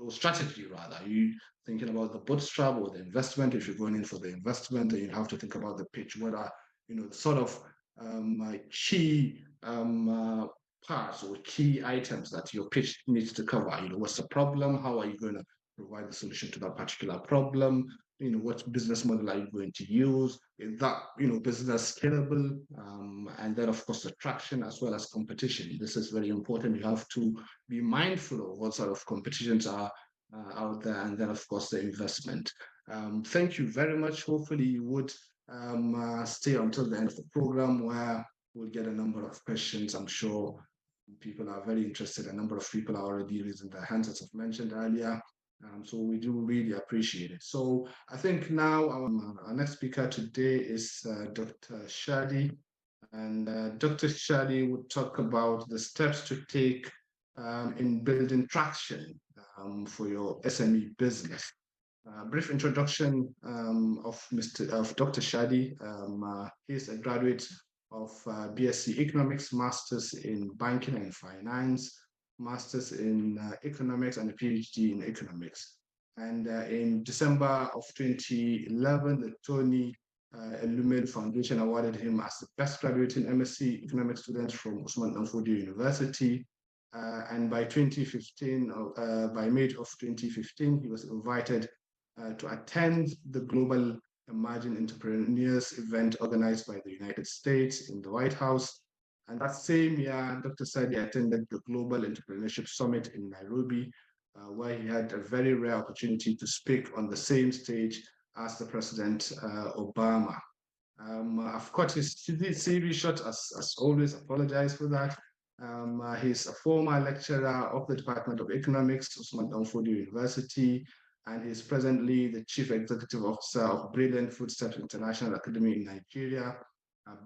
or strategy rather? Are you thinking about the bootstrap or the investment? If you're going in for the investment, then you have to think about the pitch. What are, the sort of key parts or key items that your pitch needs to cover? What's the problem? How are you going to provide the solution to that particular problem? What business model are you going to use? Is that, business scalable? And then, of course, the traction as well as competition. This is very important. You have to be mindful of what sort of competitions are out there. And then, of course, the investment. Thank you very much. Hopefully, you would stay until the end of the program, where we'll get a number of questions. I'm sure people are very interested. A number of people are already raising their hands, as I've mentioned earlier. So we do really appreciate it. So I think now our next speaker today is Dr. Shadi. And Dr. Shadi would talk about the steps to take in building traction for your SME business. Brief introduction of Dr. Shadi. He's a graduate of BSc Economics, Masters in Banking and Finance, Masters in Economics, and a PhD in Economics. And in December of 2011, the Tony Elumelu Foundation awarded him as the best graduating MSc Economics student from Usman Danfodio University. And by 2015, by May of 2015, he was invited to attend the Global Emerging Entrepreneurs event organized by the United States in the White House. And that same year, Dr. Shadi attended the Global Entrepreneurship Summit in Nairobi, where he had a very rare opportunity to speak on the same stage as the President Obama. I've cut his CV short, as always. Apologize for that. He's a former lecturer of the Department of Economics, Usman Danfodio University, and he's presently the Chief Executive Officer of Brilliant Footsteps International Academy in Nigeria,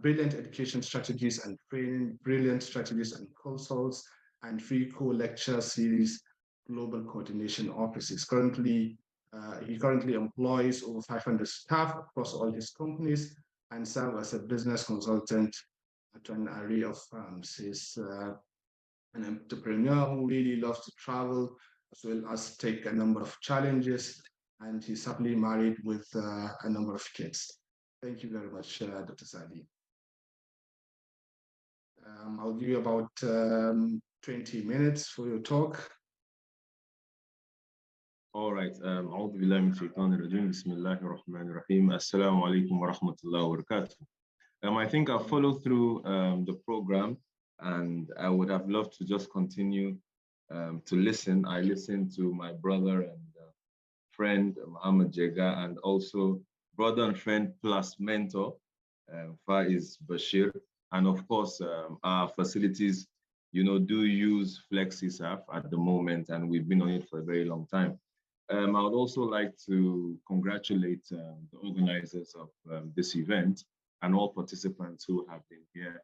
Brilliant Education Strategies and Training, Brilliant Strategies and Consults, and free co-lecture series, Global Coordination Offices. He currently employs over 500 staff across all his companies and serves as a business consultant to an array of firms. He's an entrepreneur who really loves to travel, as well as take a number of challenges, and he's happily married with a number of kids. Thank you very much, Dr. Shadi. I'll give you about 20 minutes for your talk. All right. أعوذ بالله من الشيطان الرجيم. بسم الله الرحمن الرحيم. السلام عليكم ورحمة الله وبركاته. I think I'll follow through the program, and I would have loved to just continue to listen. I listened to my brother and friend, Mohammed Jega, and also brother and friend plus mentor, Faiz Bashir. And of course, our facilities, do use FlexiSAF at the moment, and we've been on it for a very long time. I would also like to congratulate the organizers of this event and all participants who have been here,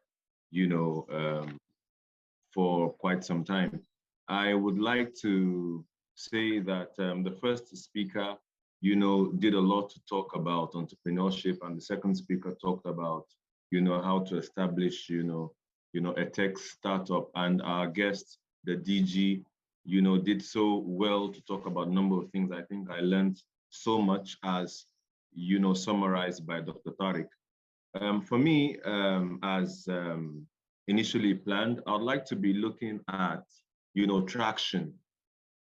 for quite some time. I would like to say that the first speaker, did a lot to talk about entrepreneurship, and the second speaker talked about, how to establish, a tech startup, and our guest, the DG, did so well to talk about a number of things. I think I learned so much, as, summarized by Dr. Tariq. For me, as initially planned, I'd like to be looking at, traction.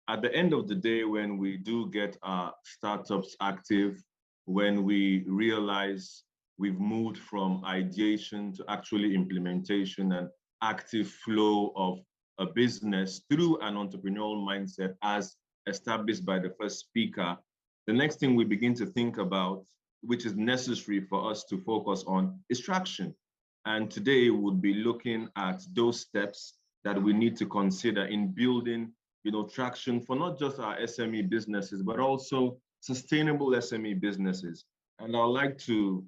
At the end of the day, when we do get our startups active, when we realize we've moved from ideation to actually implementation and active flow of a business through an entrepreneurial mindset as established by the first speaker, the next thing we begin to think about, which is necessary for us to focus on, is traction. And today we'll be looking at those steps that we need to consider in building, traction for not just our SME businesses, but also sustainable SME businesses. And I'd like to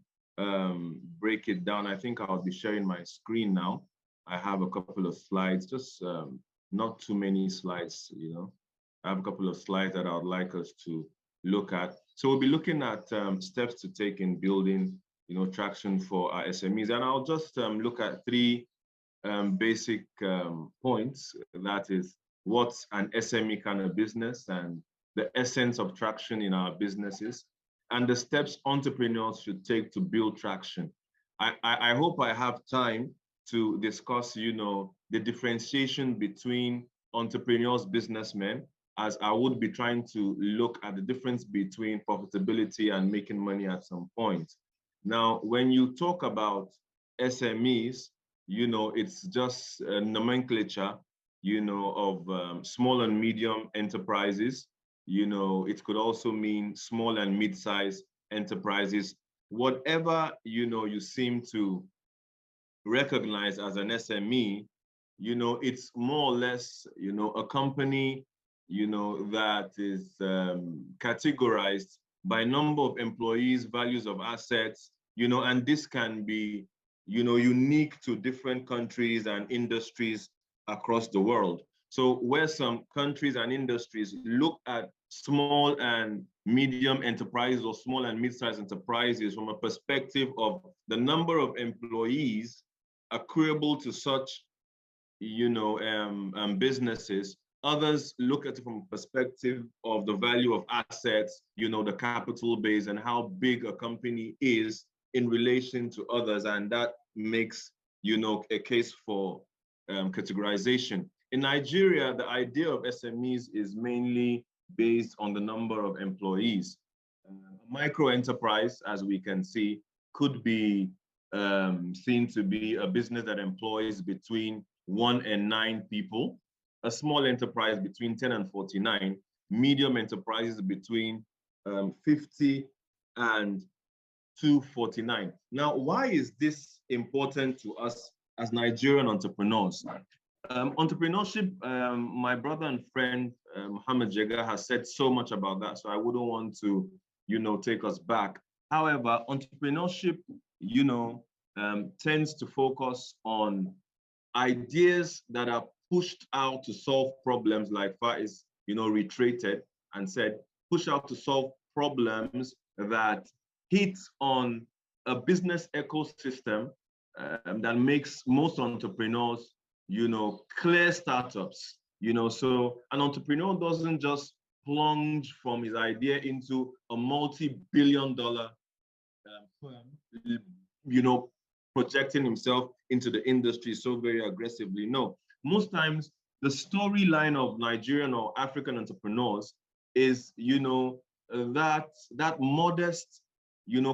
break it down. I think I'll be sharing my screen now. I have a couple of slides, just not too many slides, I have a couple of slides that I would like us to look at. So we'll be looking at steps to take in building, traction for our SMEs. And I'll just look at three basic points. That is, what's an SME kind of business and the essence of traction in our businesses, and the steps entrepreneurs should take to build traction. I hope I have time to discuss, the differentiation between entrepreneurs, businessmen, as I would be trying to look at the difference between profitability and making money at some point. Now, when you talk about SMEs, it's just a nomenclature, of small and medium enterprises. It could also mean small and mid-sized enterprises. Whatever, you seem to recognize as an SME, it's more or less, a company, that is categorized by number of employees, values of assets, and this can be, unique to different countries and industries across the world. So where some countries and industries look at small and medium enterprises or small and mid-sized enterprises from a perspective of the number of employees accruable to such, businesses, others look at it from a perspective of the value of assets, the capital base and how big a company is in relation to others. And that makes, a case for categorization. In Nigeria, the idea of SMEs is mainly based on the number of employees. Micro enterprise, as we can see, could be seen to be a business that employs between 1 and 9 people, a small enterprise between 10 and 49, medium enterprises between 50 and 249. Now, why is this important to us as Nigerian entrepreneurs? Entrepreneurship, my brother and friend, Mohammed Jega, has said so much about that, so I wouldn't want to, take us back. However, entrepreneurship, tends to focus on ideas that are pushed out to solve problems, like Faiz, reiterated and said, push out to solve problems that hit on a business ecosystem that makes most entrepreneurs, clear startups, so an entrepreneur doesn't just plunge from his idea into a multi-billion-dollar firm, projecting himself into the industry so very aggressively. No, most times the storyline of Nigerian or African entrepreneurs is, that modest,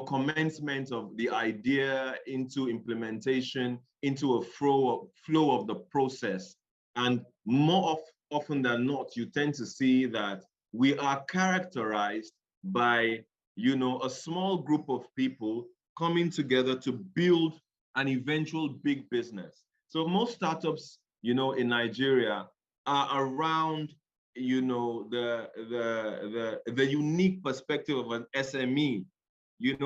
commencement of the idea into implementation, into a flow of the process. And more often than not, you tend to see that we are characterized by, a small group of people coming together to build an eventual big business. So most startups, in Nigeria are around, the unique perspective of an SME.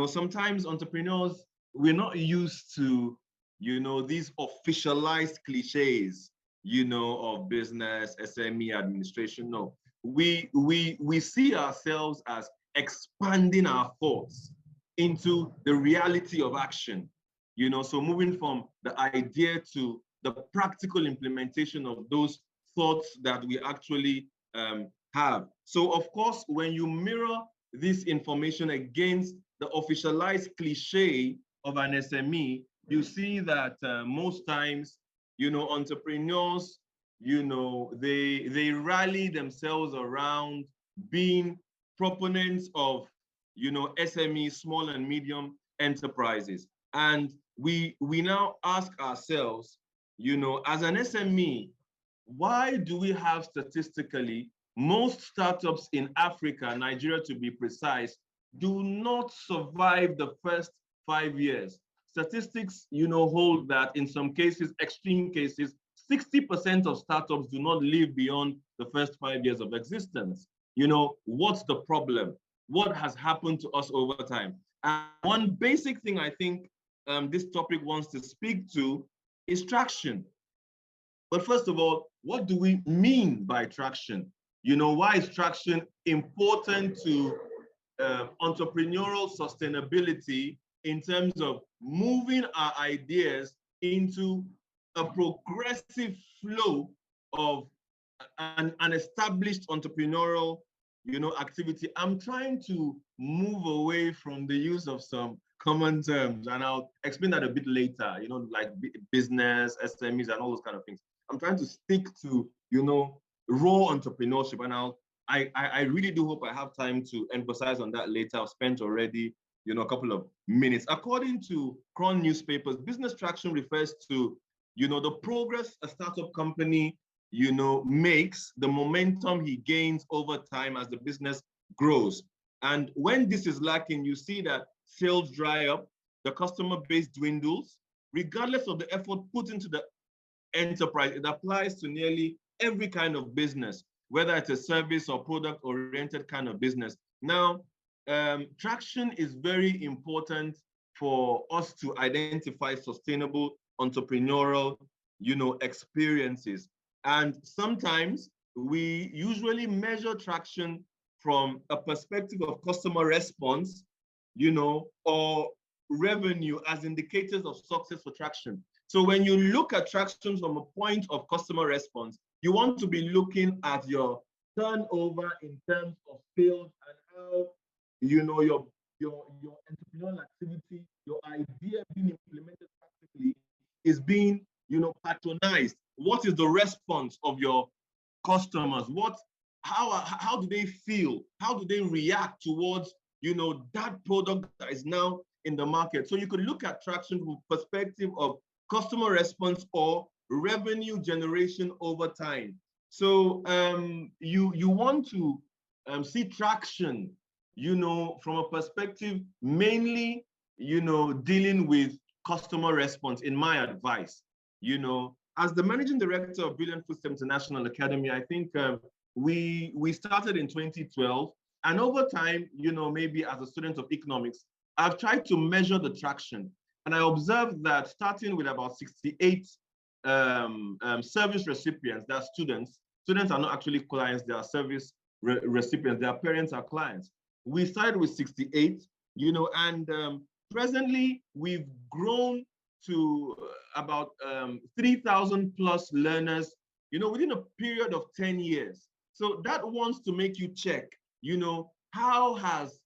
Sometimes entrepreneurs, we're not used to, these officialized cliches, of business, SME, administration. No, we see ourselves as expanding our thoughts into the reality of action. So moving from the idea to the practical implementation of those thoughts that we actually have. So of course, when you mirror this information against the officialized cliche, of an SME, you see that most times, entrepreneurs, they rally themselves around being proponents of, SME, small and medium enterprises. And we now ask ourselves, as an SME, why do we have statistically most startups in Africa, Nigeria to be precise, do not survive the first 5 years? Statistics, hold that in some cases, extreme cases, 60% of startups do not live beyond the first 5 years of existence. What's the problem? What has happened to us over time? And one basic thing I think this topic wants to speak to is traction. But first of all, what do we mean by traction? Why is traction important to entrepreneurial sustainability in terms of moving our ideas into a progressive flow of an established entrepreneurial activity? I'm trying to move away from the use of some common terms, and I'll explain that a bit later, like business, SMEs, and all those kind of things. I'm trying to stick to, raw entrepreneurship, and I really do hope I have time to emphasize on that later. I've spent already, a couple of minutes. According to Cron newspapers, business traction refers to, the progress a startup company, makes, the momentum he gains over time as the business grows. And when this is lacking, you see that sales dry up, the customer base dwindles, regardless of the effort put into the enterprise. It applies to nearly every kind of business, whether it's a service or product-oriented kind of business. Now, traction is very important for us to identify sustainable entrepreneurial, experiences. And sometimes we usually measure traction from a perspective of customer response, or revenue as indicators of success for traction. So when you look at traction from a point of customer response, you want to be looking at your turnover in terms of sales and how, your entrepreneurial activity, your idea being implemented practically is being, patronized. What is the response of your customers? How do they feel? How do they react towards, that product that is now in the market? So you could look at traction from the perspective of customer response or revenue generation over time. So you want to see traction, from a perspective mainly, dealing with customer response, in my advice. As the managing director of Brilliant Footsteps International Academy, I think we started in 2012. And over time, maybe as a student of economics, I've tried to measure the traction. And I observed that starting with about 68 service recipients, that students are not actually clients, they are service recipients, their parents are clients. We started with 68, and presently we've grown to about 3,000 plus learners, within a period of 10 years. So that wants to make you check, how has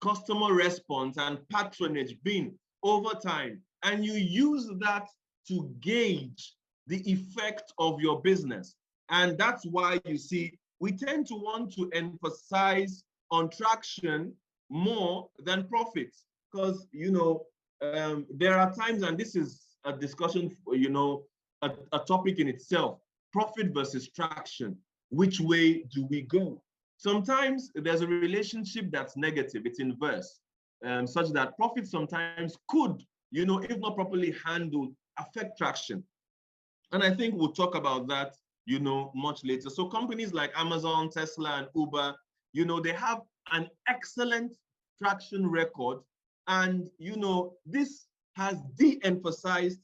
customer response and patronage been over time? And you use that to gauge the effect of your business. And that's why you see, we tend to want to emphasize on traction more than profits, because, there are times, and this is a discussion, a topic in itself, profit versus traction. Which way do we go? Sometimes there's a relationship that's negative, it's inverse, such that profit sometimes could, if not properly handled, affect traction. And I think we'll talk about that, much later. So companies like Amazon, Tesla, and Uber, they have an excellent traction record. And, this has de-emphasized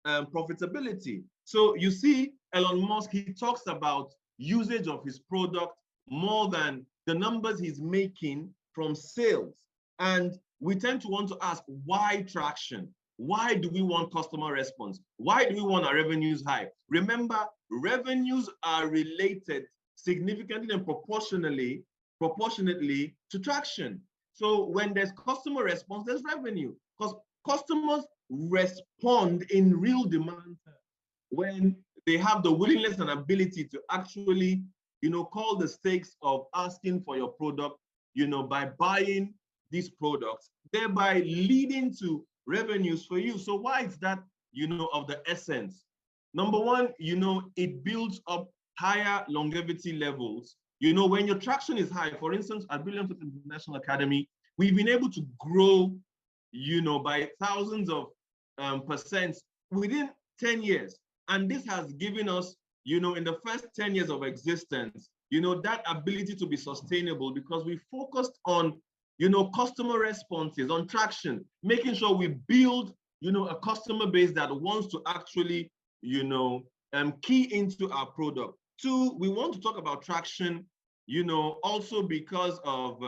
profitability. So you see, Elon Musk, he talks about usage of his product more than the numbers he's making from sales. And we tend to want to ask, why traction? Why do we want customer response? Why do we want our revenues high? Remember, revenues are related significantly and proportionately to traction. So when there's customer response, there's revenue, because customers respond in real demand when they have the willingness and ability to actually, call the stakes of asking for your product, by buying these products, thereby leading to revenues for you. So why is that, of the essence? Number one, it builds up higher longevity levels. When your traction is high, for instance, at Brilliant International Academy, we've been able to grow, by thousands of percent within 10 years. And this has given us, in the first 10 years of existence, that ability to be sustainable because we focused on, customer responses, on traction, making sure we build, a customer base that wants to actually, key into our product. Two, we want to talk about traction, also because of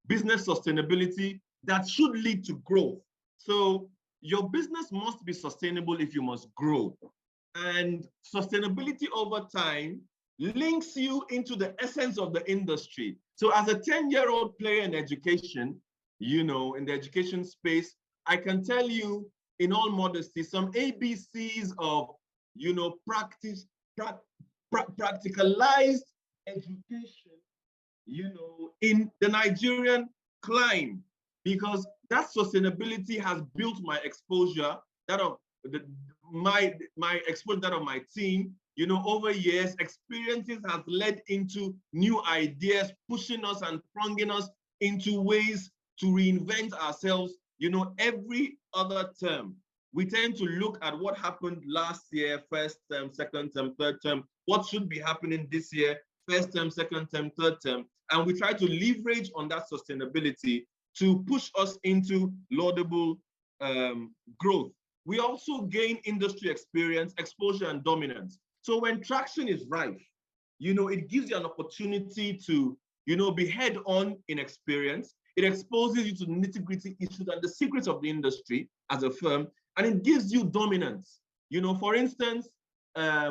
business sustainability that should lead to growth. So your business must be sustainable if you must grow. And sustainability over time links you into the essence of the industry. So as a 10-year-old player in education, in the education space, I can tell you in all modesty, some ABCs of, practicalized education, in the Nigerian climb, because that sustainability has built my exposure, that of my exposure, that of my team, over years. Experiences has led into new ideas, pushing us and thronging us into ways to reinvent ourselves, every other term. We tend to look at what happened last year, first term, second term, third term, what should be happening this year, first term, second term, third term, and we try to leverage on that sustainability to push us into laudable growth. We also gain industry experience, exposure, and dominance. So when traction is rife, it gives you an opportunity to, be head-on in experience. It exposes you to nitty-gritty issues and the secrets of the industry as a firm, and it gives you dominance. For instance,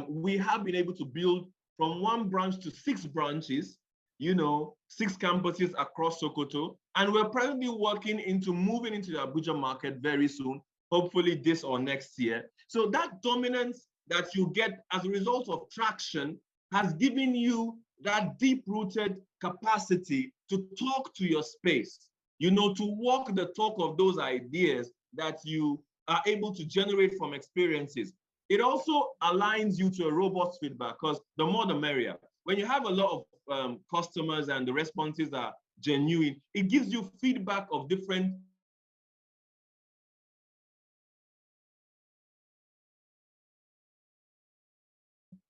we have been able to build from 1 branch to 6 branches, 6 campuses across Sokoto, and we're presently working into moving into the Abuja market very soon, hopefully this or next year. So that dominance that you get as a result of traction has given you that deep-rooted capacity to talk to your space, to walk the talk of those ideas that you are able to generate from experiences. It also aligns you to a robust feedback, because the more the merrier. When you have a lot of customers and the responses are genuine, it gives you feedback of different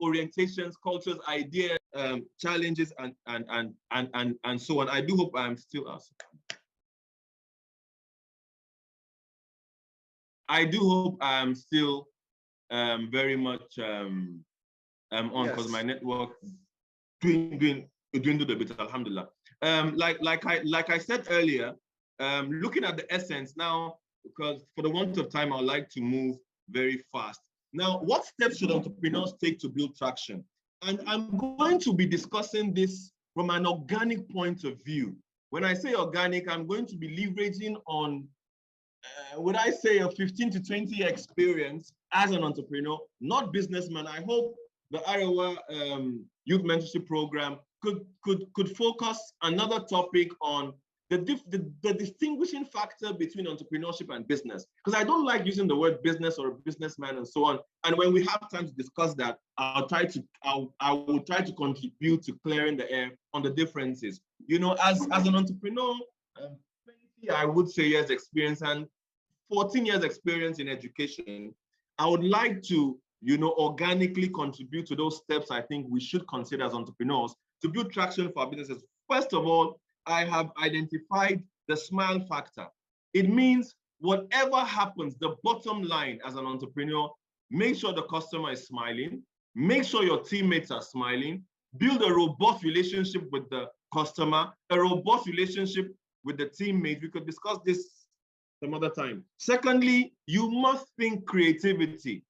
orientations, cultures, ideas, challenges, and so on. I do hope I'm still asking. I do hope I'm still very much on, because my network doing a bit, alhamdulillah. Like I said earlier, looking at the essence now, because for the want of time, I'd like to move very fast. Now, what steps should entrepreneurs take to build traction? And I'm going to be discussing this from an organic point of view. When I say organic, I'm going to be leveraging on, would I say, a 15 to 20 year experience as an entrepreneur, not businessman. I hope the Arewa Youth Mentorship Program could focus another topic on the distinguishing factor between entrepreneurship and business, because I don't like using the word business or businessman and so on. And when we have time to discuss that, I will try to contribute to clearing the air on the differences. As an entrepreneur, 20, I would say, years experience and 14 years experience in education, I would like to, organically contribute to those steps I think we should consider as entrepreneurs to build traction for our businesses. First of all, I have identified the smile factor. It means whatever happens, the bottom line as an entrepreneur, make sure the customer is smiling, make sure your teammates are smiling, build a robust relationship with the customer, a robust relationship with the teammates. We could discuss this some other time. Secondly, you must think creativity.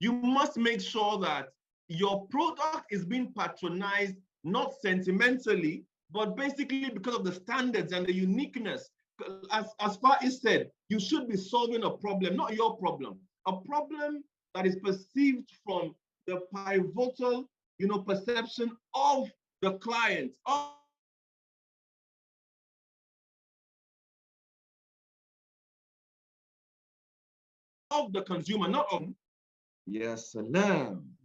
You must make sure that your product is being patronized, not sentimentally, but basically because of the standards and the uniqueness as far as said, you should be solving a problem, not your problem, a problem that is perceived from the pivotal, perception of the client, of the consumer, not of. Yes, salam.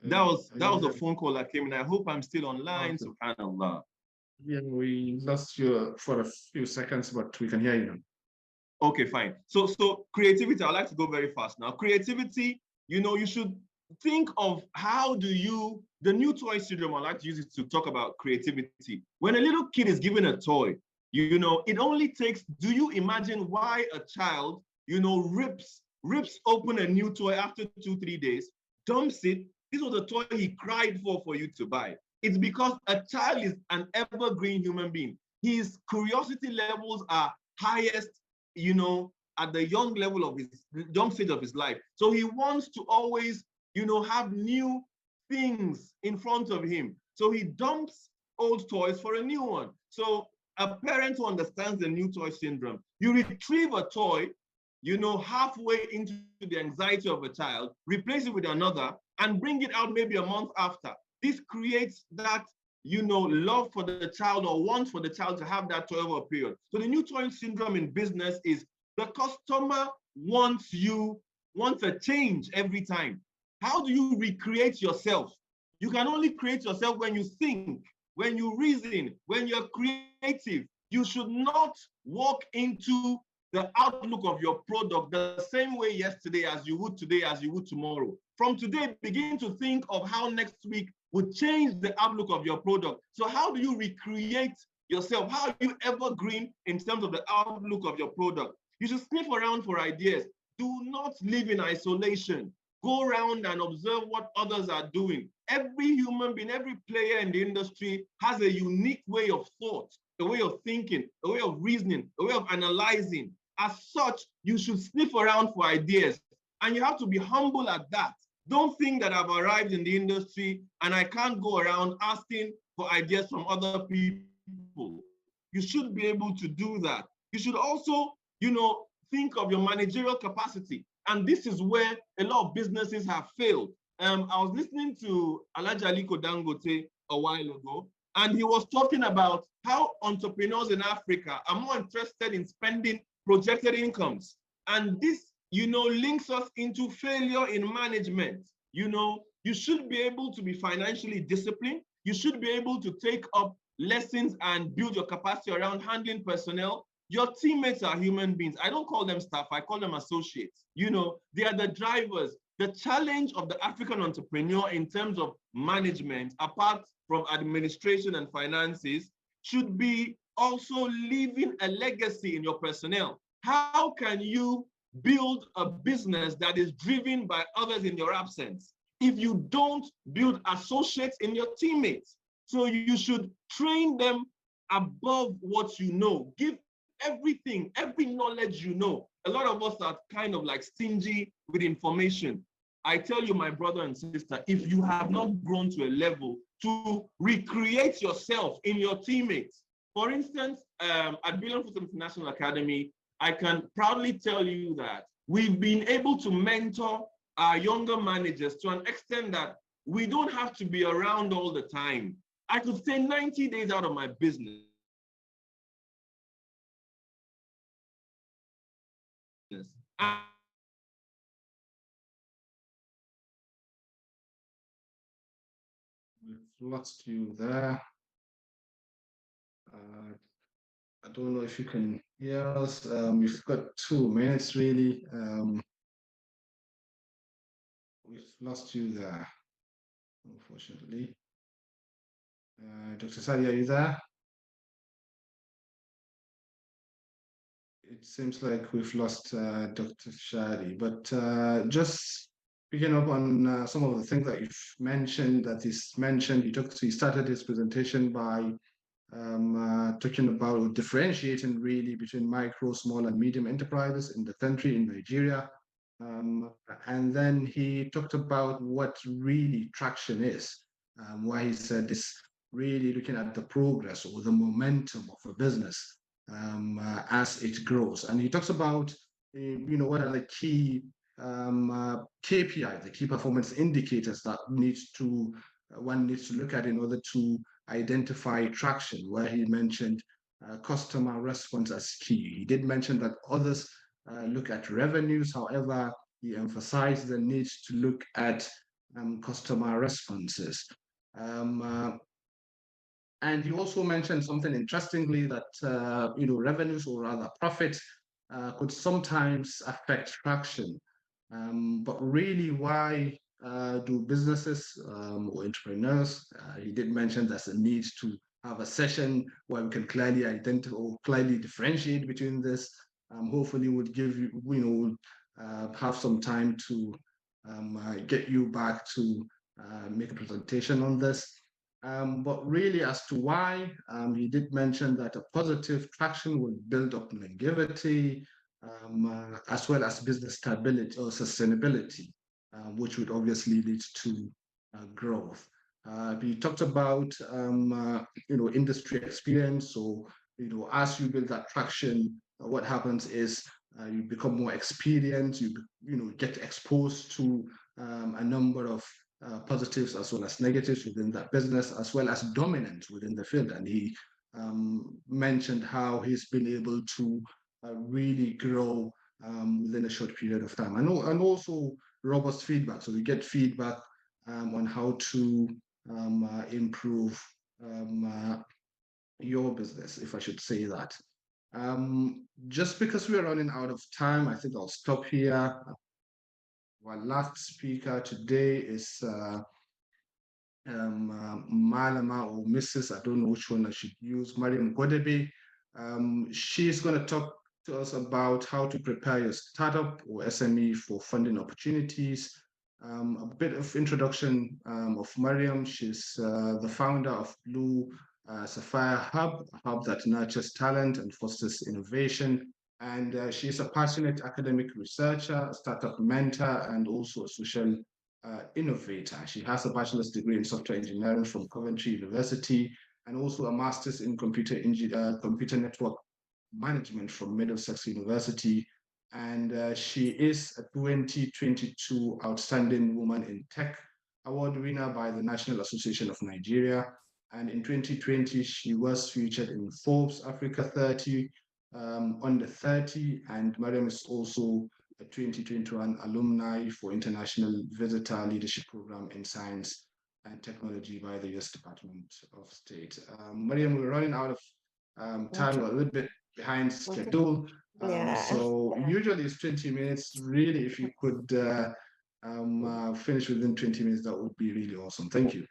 That was a phone call that came in. I hope I'm still online. Okay. Subhanallah. Yeah, we lost you for a few seconds, but we can hear you now. Okay, fine. So creativity, I'd like to go very fast now. Creativity, you should think of how do you, the new toy syndrome, I like to use it to talk about creativity. When a little kid is given a toy, it only takes, do you imagine why a child, rips open a new toy after 2-3 days, dumps it? This was a toy he cried for you to buy. It's because a child is an evergreen human being. His curiosity levels are highest, at the young stage of his life. So he wants to always, have new things in front of him. So he dumps old toys for a new one. So a parent who understands the new toy syndrome, you retrieve a toy, halfway into the anxiety of a child, replace it with another, and bring it out maybe a month after. This creates that, love for the child or want for the child to have that toy over a period. So the new toy syndrome in business is the customer wants a change every time. How do you recreate yourself? You can only create yourself when you think, when you reason, when you're creative. You should not walk into the outlook of your product the same way yesterday as you would today, as you would tomorrow. From today, begin to think of how next week would change the outlook of your product. So how do you recreate yourself? How are you evergreen in terms of the outlook of your product? You should sniff around for ideas. Do not live in isolation. Go around and observe what others are doing. Every human being, every player in the industry has a unique way of thought, a way of thinking, a way of reasoning, a way of analyzing. As such, you should sniff around for ideas, and you have to be humble at that. Don't think that I've arrived in the industry and I can't go around asking for ideas from other people. You should be able to do that. You should also, think of your managerial capacity. And this is where a lot of businesses have failed. I was listening to Alhaji Aliko Dangote a while ago, and he was talking about how entrepreneurs in Africa are more interested in spending projected incomes. And this, links us into failure in management. You should be able to be financially disciplined. You should be able to take up lessons and build your capacity around handling personnel. Your teammates are human beings. I don't call them staff, I call them associates. They are the drivers. The challenge of the African entrepreneur in terms of management, apart from administration and finances, should be also leaving a legacy in your personnel. How can you build a business that is driven by others in your absence if you don't build associates in your teammates? So you should train them above what you know. Give everything, every knowledge you know. A lot of us are kind of like stingy with information. I tell you, my brother and sister, if you have not grown to a level to recreate yourself in your teammates. For instance, at Billion Food International Academy, I can proudly tell you that we've been able to mentor our younger managers to an extent that we don't have to be around all the time. I could stay 90 days out of my business. We've lost you there. I don't know if you can hear us. We've got 2 minutes really. We've lost you there, unfortunately. Dr. Sadi, are you there? It seems like we've lost Dr. Shadi, but just picking up on some of the things that you've mentioned, he started his presentation by talking about differentiating really between micro, small, and medium enterprises in the country, in Nigeria. And then he talked about what really traction is, why he said this really looking at the progress or the momentum of a business as it grows. And he talks about, what are the key KPI, the key performance indicators that one needs to look at in order to identify traction, where he mentioned customer response as key. He did mention that others look at revenues. However, he emphasized the need to look at customer responses. And he also mentioned something interestingly that revenues, or rather profits, could sometimes affect traction. But really, why do businesses or entrepreneurs? He did mention there's a need to have a session where we can clearly identify or clearly differentiate between this. Hopefully, would give you, have some time to get you back to make a presentation on this. But really, as to why, he did mention that a positive traction will build up longevity, as well as business stability or sustainability, which would obviously lead to growth. We talked about industry experience. So as you build that traction, what happens is you become more experienced. You get exposed to a number of positives as well as negatives within that business, as well as dominance within the field. And he mentioned how he's been able to really grow within a short period of time, and also robust feedback. So we get feedback on how to improve your business, if I should say that. Just because we're running out of time, I think I'll stop here. Our last speaker today is Malama or Mrs. I don't know which one I should use, Maryam Gwadabe. She's going to talk to us about how to prepare your startup or SME for funding opportunities. A bit of introduction of Maryam. She's the founder of Blue Sapphire Hub, a hub that nurtures talent and fosters innovation. And she's a passionate academic researcher, a startup mentor, and also a social innovator. She has a bachelor's degree in software engineering from Coventry University, and also a master's in computer network management from Middlesex University. And she is a 2022 Outstanding Woman in Tech award winner by the National Association of Nigeria. And in 2020, she was featured in Forbes Africa 30 under 30. And Maryam is also a 2021 alumni for International Visitor Leadership Program in Science and Technology by the US Department of State. Maryam, we're running out of time, a little bit behind schedule. So usually it's 20 minutes. Really, if you could finish within 20 minutes, that would be really awesome. Thank you.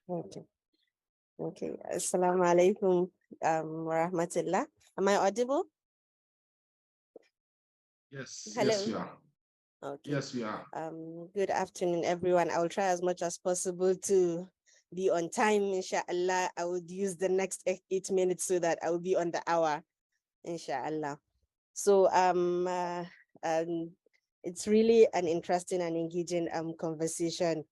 Okay. Assalamu alaikum wa rahmatullah. Am I audible? Yes. Hello. Yes, you are. Okay. Yes, you are. Good afternoon, everyone. I will try as much as possible to be on time. Inshallah, I would use the next 8 minutes so that I will be on the hour. Inshallah. So it's really an interesting and engaging conversation.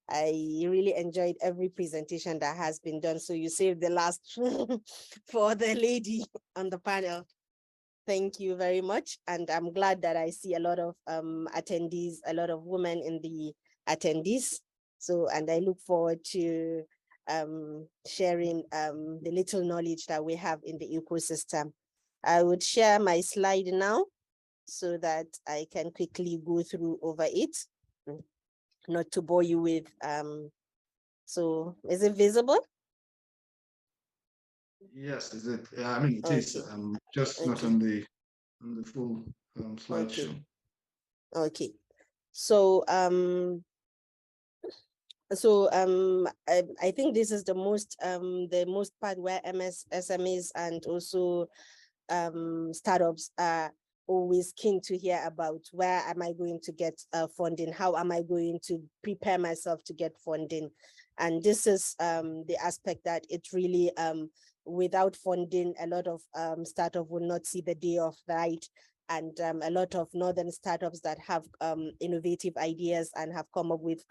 I really enjoyed every presentation that has been done. So you saved the last for the lady on the panel. Thank you very much. And I'm glad that I see a lot of attendees, a lot of women in the attendees. So, and I look forward to sharing the little knowledge that we have in the ecosystem. I would share my slide now so that I can quickly go through over it, not to bore you with. So is it visible? Yes, is it? I mean, it is just not on the full slideshow. Okay. So I think this is the most part where SMEs and also startups are always keen to hear about where am I going to get funding, how am I going to prepare myself to get funding. And this is the aspect that it really, without funding, a lot of startup will not see the day of light. and a lot of northern startups that have innovative ideas and have come up with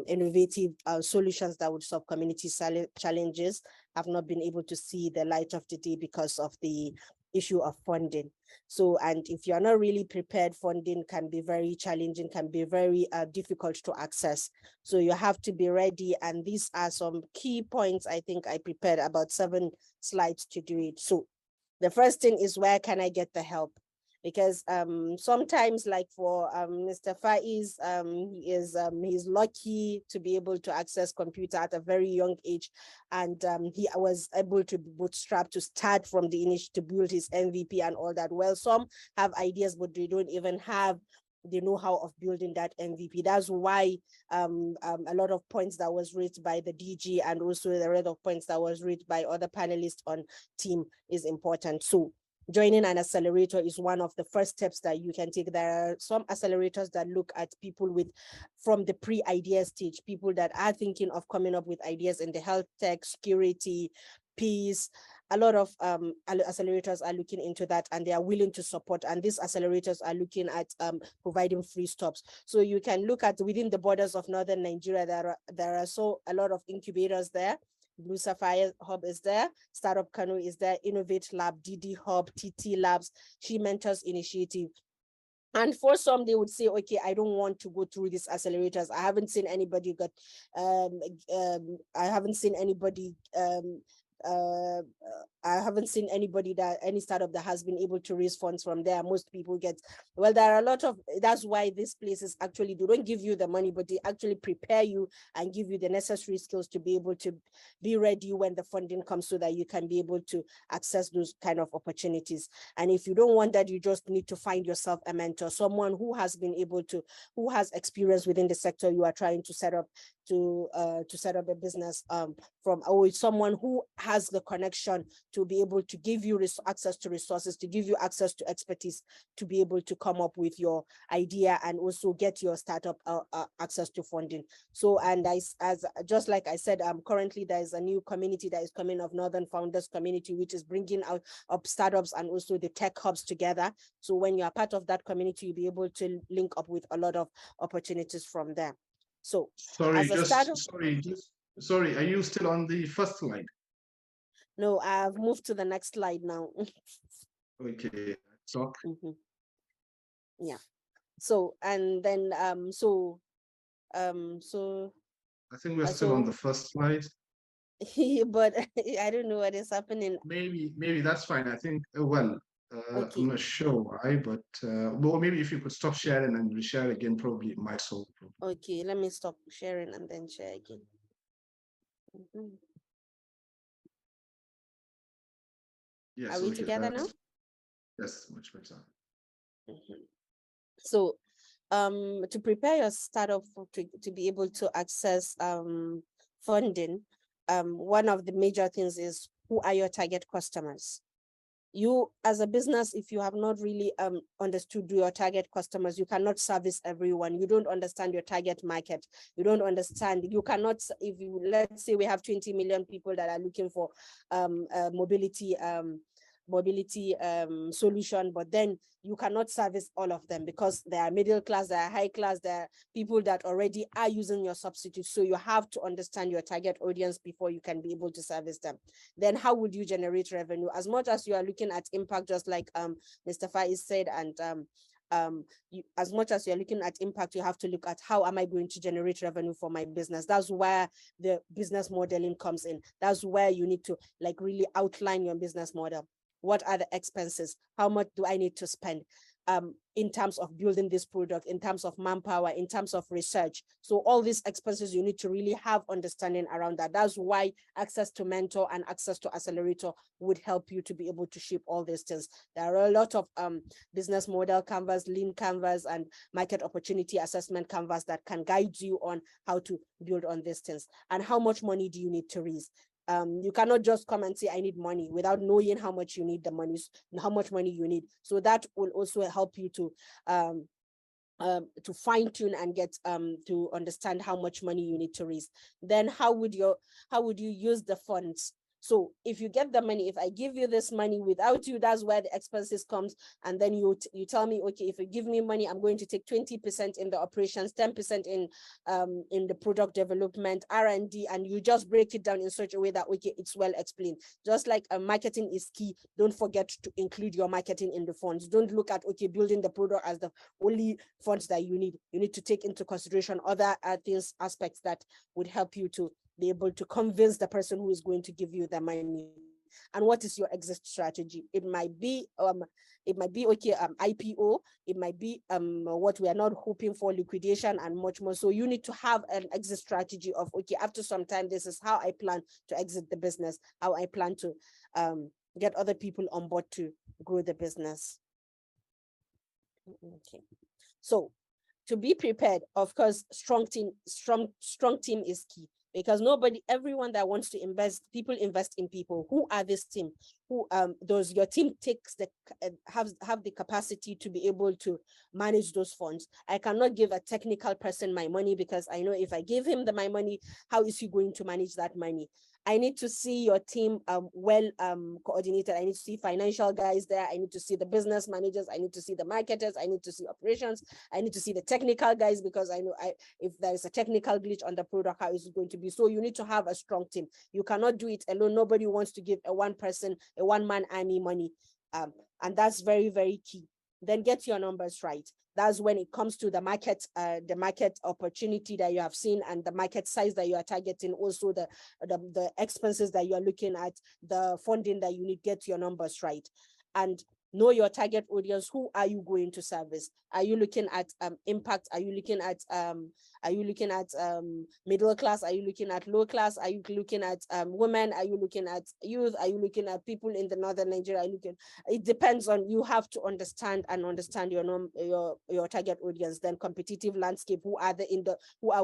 innovative solutions that would solve community challenges have not been able to see the light of the day because of the issue of funding. So, and if you're not really prepared, funding can be very challenging, can be very difficult to access. So you have to be ready. And these are some key points. I think I prepared about 7 slides to do it. So the first thing is, where can I get the help? Because sometimes, like for Mr. Faiz, he's lucky to be able to access computer at a very young age, and he was able to bootstrap to start from the initial to build his MVP and all that. Well, some have ideas, but they don't even have the know-how of building that MVP. That's why a lot of points that was raised by the DG and also the rest of points that was raised by other panelists on team is important. So joining an accelerator is one of the first steps that you can take. There are some accelerators that look at people with from the pre-idea stage, people that are thinking of coming up with ideas in the health tech, security, peace. A lot of accelerators are looking into that, and they are willing to support. And these accelerators are looking at providing free stops. So you can look at within the borders of northern Nigeria, there are so a lot of incubators there. Blue Sapphire Hub is there, Startup Kano is there, Innovate Lab, DD Hub, TT Labs, She Mentors Initiative. And for some, they would say, okay, I don't want to go through these accelerators. I haven't seen anybody got, I haven't seen anybody I haven't seen anybody that any startup that has been able to raise funds from there. Most people get, well, there are a lot of, that's why these places actually they don't give you the money, but they actually prepare you and give you the necessary skills to be able to be ready when the funding comes so that you can be able to access those kind of opportunities. And if you don't want that, you just need to find yourself a mentor, someone who has been able to, who has experience within the sector you are trying to set up to set up a business from, or someone who has the connection to be able to give you access to resources, to give you access to expertise, to be able to come up with your idea and also get your startup access to funding. So, and as just like I said, currently there is a new community that is coming of Northern Founders Community, which is bringing out up startups and also the tech hubs together. So when you are part of that community, you'll be able to link up with a lot of opportunities from there. So sorry, sorry, are you still on the first slide? No, I've moved to the next slide now. Okay, talk. Yeah. So, and then so I think we're still on the first slide. But I don't know what is happening. Maybe that's fine. I think Okay. I'm not sure why, but well, maybe if you could stop sharing and reshare again, probably it might solve the problem. Okay, let me stop sharing and then share again. Yes, are we together now? Yes, much better. So to prepare your startup to be able to access funding, one of the major things is, who are your target customers? You as a business, if you have not really understood your target customers, you cannot service everyone. You don't understand your target market. You don't understand, you cannot, if you, let's say we have 20 million people that are looking for mobility solution, but then you cannot service all of them because they are middle class, they are high class, they are people that already are using your substitute. So you have to understand your target audience before you can be able to service them. Then how would you generate revenue? As much as you are looking at impact, just like Mr. Faiz said, and as much as you're looking at impact, you have to look at how am I going to generate revenue for my business. That's where the business modeling comes in. That's where you need to like really outline your business model. What are the expenses? How much do I need to spend in terms of building this product, in terms of manpower, in terms of research? So all these expenses, you need to really have understanding around that. That's why access to mentor and access to accelerator would help you to be able to shape all these things. There are a lot of business model canvas, lean canvas, and market opportunity assessment canvas that can guide you on how to build on these things. And how much money do you need to raise? You cannot just come and say, I need money without knowing how much you need the money, how much money you need. So that will also help you to fine tune and get to understand how much money you need to raise. Then how would you use the funds? So if you get the money, if I give you this money without you, that's where the expenses comes. And then you tell me, okay, if you give me money, I'm going to take 20% in the operations, 10% in the product development, R&D, and you just break it down in such a way that, okay, it's well explained. Just like marketing is key, don't forget to include your marketing in the funds. Don't look at, okay, building the product as the only funds that you need. You need to take into consideration other things, aspects that would help you to be able to convince the person who is going to give you the money. And what is your exit strategy? It might be okay, IPO. It might be what we are not hoping for, liquidation, and much more. So you need to have an exit strategy of, okay, after some time, this is how I plan to exit the business, how I plan to get other people on board to grow the business. Okay, so to be prepared, of course, strong team is key. Because everyone that wants to invest, people invest in people. Who are this team? Who does your team takes the have the capacity to be able to manage those funds? I cannot give a technical person my money, because I know if I give him my money, how is he going to manage that money? I need to see your team well coordinated. I need to see financial guys there. I need to see the business managers. I need to see the marketers. I need to see operations. I need to see the technical guys, because I know if there is a technical glitch on the product, how is it going to be? So you need to have a strong team. You cannot do it alone. Nobody wants to give a one-man army money. And that's very, very key. Then get your numbers right. That's when it comes to the market opportunity that you have seen, and the market size that you are targeting, also the expenses that you are looking at, the funding that you need. Get your numbers right. And know your target audience. Who are you going to service? Are you looking at impact? Are you looking at middle class? Are you looking at low class? Are you looking at women? Are you looking at youth? Are you looking at people in the northern Nigeria? It depends on, you have to understand your target audience. Then competitive landscape. Who are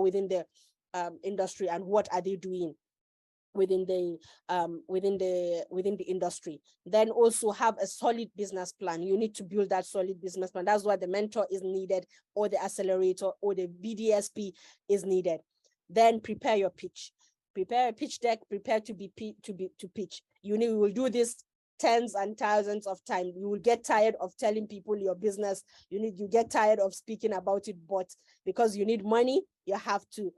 within the industry, and what are they doing within the industry? Then also have a solid business plan. You need to build that solid business plan. That's why the mentor is needed, or the accelerator, or the BDSP is needed. Then prepare your pitch. Prepare a pitch deck. Prepare to pitch. You will do this tens and thousands of times. You will get tired of telling people your business. You get tired of speaking about it, but because you need money, you have to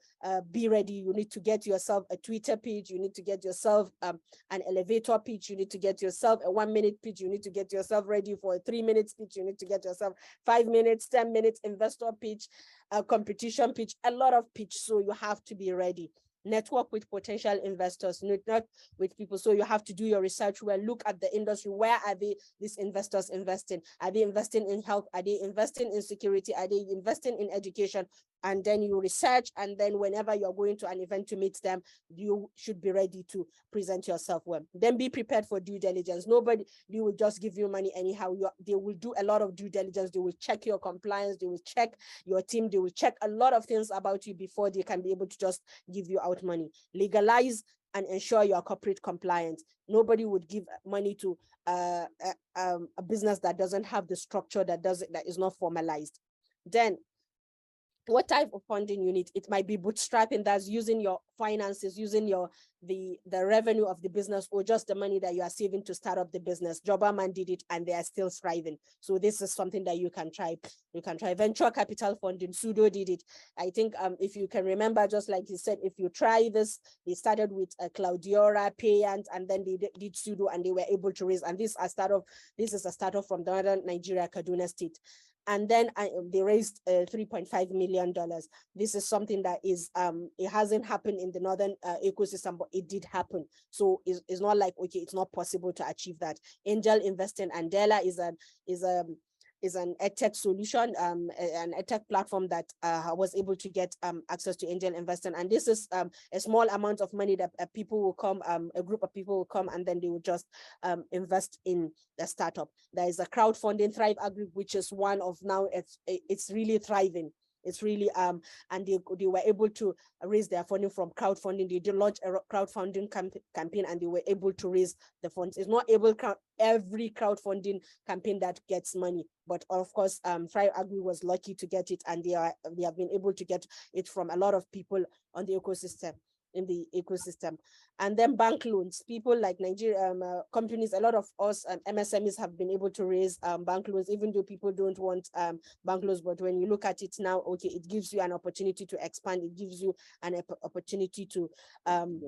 be ready. You need to get yourself a Twitter page. You need to get yourself an elevator pitch. You need to get yourself a 1-minute pitch. You need to get yourself ready for a 3-minute speech. You need to get yourself 5 minutes, 10 minutes investor pitch, a competition pitch, a lot of pitch. So you have to be ready. Network with potential investors, not with people. So you have to do your research well. Look at the industry. Where are these investors investing? Are they investing in health? Are they investing in security? Are they investing in education? And then you research, and then whenever you're going to an event to meet them, you should be ready to present yourself well. Then be prepared for due diligence. Nobody will just give you money anyhow. They will do a lot of due diligence. They will check your compliance. They will check your team. They will check a lot of things about you before they can be able to just give you out money. Legalize and ensure you are corporate compliant. Nobody would give money to a business that doesn't have the structure, that is not formalized. Then what type of funding you need? It might be bootstrapping, that's using your finances, using the revenue of the business, or just the money that you are saving to start up the business. Jobberman did it and they are still thriving. So this is something that you can try. You can try venture capital funding. Sudo did it. I think if you can remember, just like he said, if you try this, they started with Claudiora, Payant, and then they did Sudo, and they were able to raise. And this is a startup from northern Nigeria, Kaduna State. And then they raised $3.5 million. This is something that is, it hasn't happened in the northern ecosystem, but it did happen. So it's not like, okay, it's not possible to achieve that. Angel investing, Andela is an edtech solution, an edtech platform that was able to get access to angel investing. And this is a small amount of money that people will come, a group of people will come, and then they will just invest in the startup. There is a crowdfunding, Thrive Agri, which is one of now, it's really thriving. It's really, and they were able to raise their funding from crowdfunding. They did launch a crowdfunding campaign, and they were able to raise the funds. It's not every crowdfunding campaign that gets money, but of course, Thrive Agri was lucky to get it, and they have been able to get it from a lot of people on the ecosystem. And then bank loans, people like Nigeria companies, a lot of us MSMEs have been able to raise bank loans, even though people don't want bank loans. But when you look at it now, okay, it gives you an opportunity to expand. It gives you an opportunity to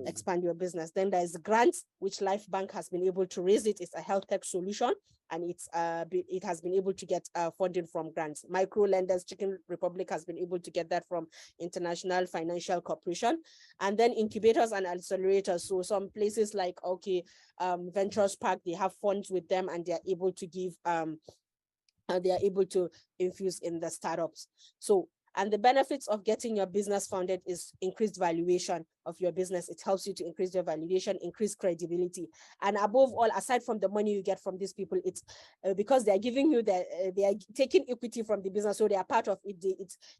expand your business. Then there's grants, which Life Bank has been able to raise it. It's a health tech solution, and it has been able to get funding from grants. Micro lenders, Chicken Republic has been able to get that from International Financial Corporation. And then incubators and accelerators. So some places like, okay, Ventures Park, they have funds with them, and they're able to give, they are able to infuse in the startups. So, and the benefits of getting your business funded is increased valuation of your business. It helps you to increase your valuation, increase credibility. And above all, aside from the money you get from these people, it's because they're giving you they are taking equity from the business. So they are part of it.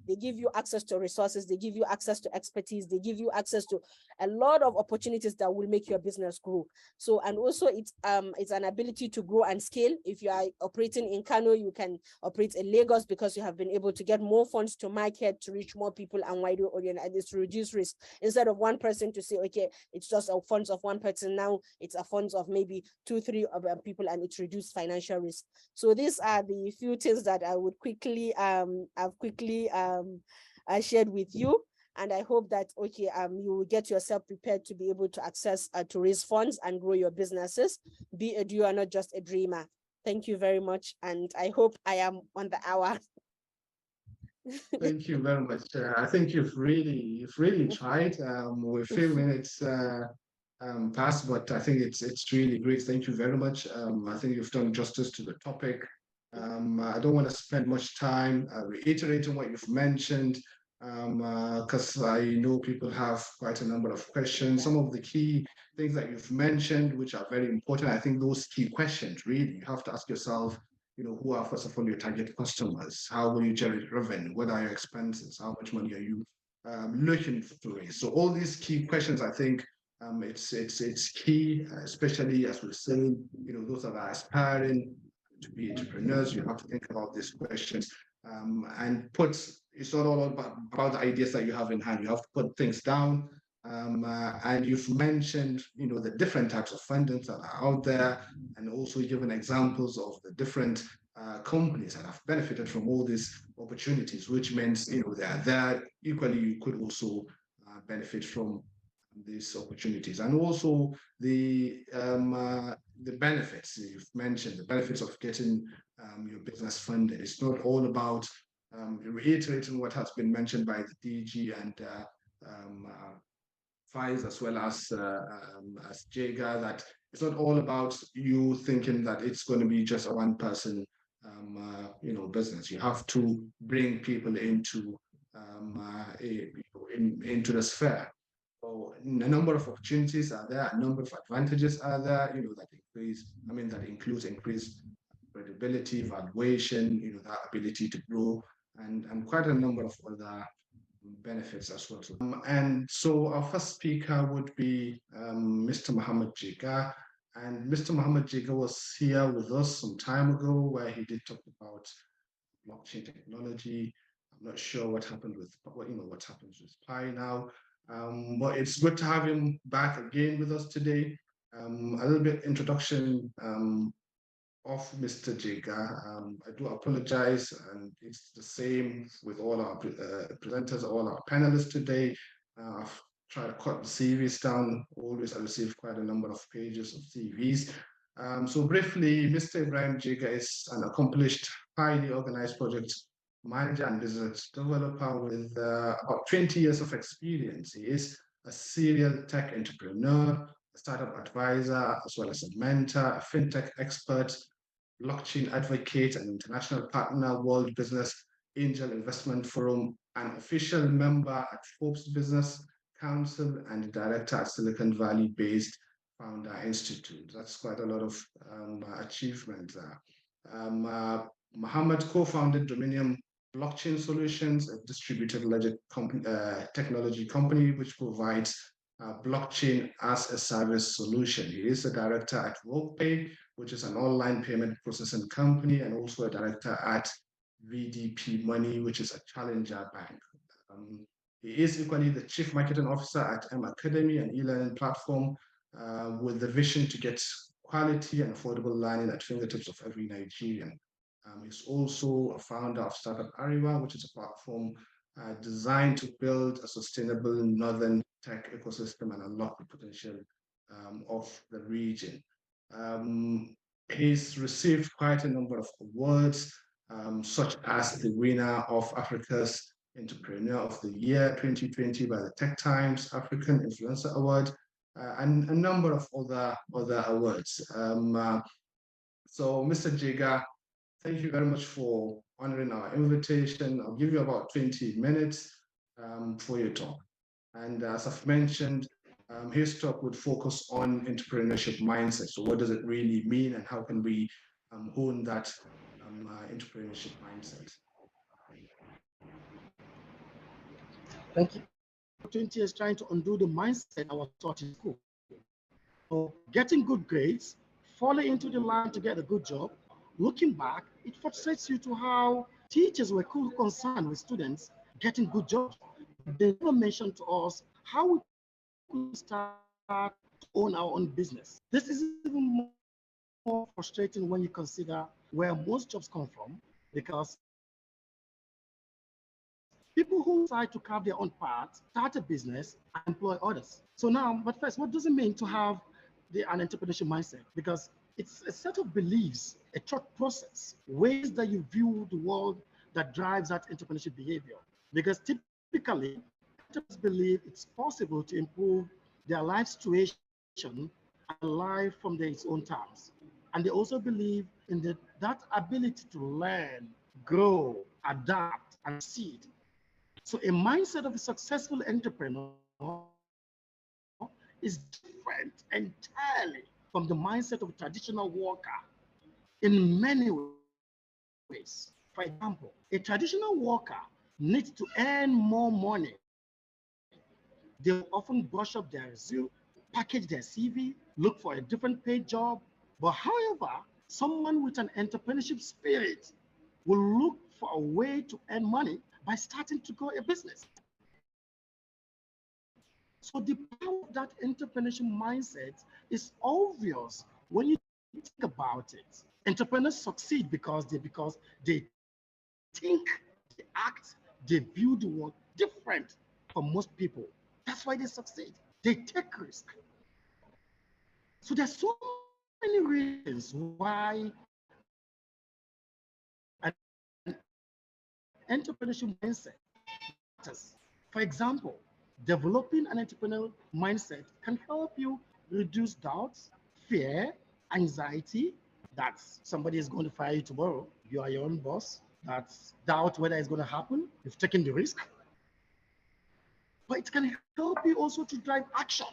They give you access to resources. They give you access to expertise. They give you access to a lot of opportunities that will make your business grow. So, and also it's an ability to grow and scale. If you are operating in Kano, you can operate in Lagos because you have been able to get more funds to market, to reach more people and wider audience, and it's to reduce risk. Instead of one person to say, okay, it's just a funds of one person, now it's a funds of maybe 2-3 people, and it's reduced financial risk. So these are the few things that I would quickly shared with you. And I hope that, okay, you will get yourself prepared to be able to access, to raise funds and grow your businesses. Be a doer, not just a dreamer. Thank you very much. And I hope I am on the hour. Thank you very much. I think you've really tried. We're a few minutes past, but I think it's really great. Thank you very much. I think you've done justice to the topic. I don't want to spend much time reiterating what you've mentioned, because I know people have quite a number of questions. Some of the key things that you've mentioned, which are very important, I think those key questions, really, you have to ask yourself, who are, first of all, your target customers? How will you generate revenue? What are your expenses? How much money are you looking to raise? So all these key questions, I think it's key, especially as we're saying, those that are aspiring to be entrepreneurs, you have to think about these questions and it's not all about the ideas that you have in hand. You have to put things down. And you've mentioned, the different types of fundings that are out there, and also given examples of the different companies that have benefited from all these opportunities, which means, they are there. Equally, you could also benefit from these opportunities, and also the benefits you've mentioned, the benefits of getting your business funded. It's not all about reiterating what has been mentioned by the DG and Faiz, as well as Jega, that it's not all about you thinking that it's going to be just a one-person, business. You have to bring people into into the sphere. So a number of opportunities are there, a number of advantages are there, that includes increased credibility, valuation, that ability to grow, and quite a number of other benefits as well. And so our first speaker would be Mr. Mohammed Jega. And Mr. Mohammed Jega was here with us some time ago, where he did talk about blockchain technology. I'm not sure what happened with what happens with Pi now. But it's good to have him back again with us today. A little bit introduction of Mr. Jega. I do apologize, and it's the same with all our presenters, all our panelists today. I've tried to cut the CVs down. Always I receive quite a number of pages of CVs. So briefly, Mr. Ibrahim Jega is an accomplished, highly organized project manager and business developer with about 20 years of experience. He is a serial tech entrepreneur, a startup advisor, as well as a mentor, a fintech expert, blockchain advocate, an international partner, World Business Angel Investment Forum, an official member at Forbes Business Council, and director at Silicon Valley-based Founder Institute. That's quite a lot of achievement there. Mohammed co-founded Dominion Blockchain Solutions, a distributed ledger technology company which provides blockchain as a service solution. He is a director at WorkPay, which is an online payment processing company, and also a director at VDP Money, which is a challenger bank. He is equally the Chief Marketing Officer at M Academy, an e-learning platform with the vision to get quality and affordable learning at fingertips of every Nigerian. He's also a founder of Startup Arewa, which is a platform designed to build a sustainable northern tech ecosystem and unlock the potential of the region. He's received quite a number of awards, such as the winner of Africa's Entrepreneur of the Year 2020 by the Tech Times African Influencer Award, and a number of other awards. So, Mr. Jega, thank you very much for honoring our invitation. I'll give you about 20 minutes for your talk. And as I've mentioned, his talk would focus on entrepreneurship mindset. So what does it really mean and how can we hone that entrepreneurship mindset? Thank you. 20 years trying to undo the mindset I was taught in school. So getting good grades, falling into the line to get a good job, looking back, it frustrates you to how teachers were concerned with students getting good jobs. They never mentioned to us how we could start to own our own business. This is even more frustrating when you consider where most jobs come from, because people who decide to carve their own path, start a business, and employ others. So now, but first, what does it mean to have an entrepreneurship mindset? Because it's a set of beliefs, a thought process, ways that you view the world that drives that entrepreneurship behavior. Because typically, entrepreneurs believe it's possible to improve their life situation and life from its own terms. And they also believe in that ability to learn, grow, adapt, and succeed. So a mindset of a successful entrepreneur is different entirely from the mindset of a traditional worker in many ways. For example, a traditional worker needs to earn more money. They'll often brush up their resume, package their CV, look for a different paid job. But however, someone with an entrepreneurship spirit will look for a way to earn money by starting to grow a business. So the power of that entrepreneurship mindset is obvious when you think about it. Entrepreneurs succeed because they think, they act, they view the world different from most people. That's why they succeed. They take risk. So there's so many reasons why an entrepreneurship mindset matters. For example, developing an entrepreneurial mindset can help you reduce doubts, fear, anxiety that somebody is going to fire you tomorrow. You are your own boss. That's doubt whether it's going to happen. You've taken the risk. But it can help you also to drive action.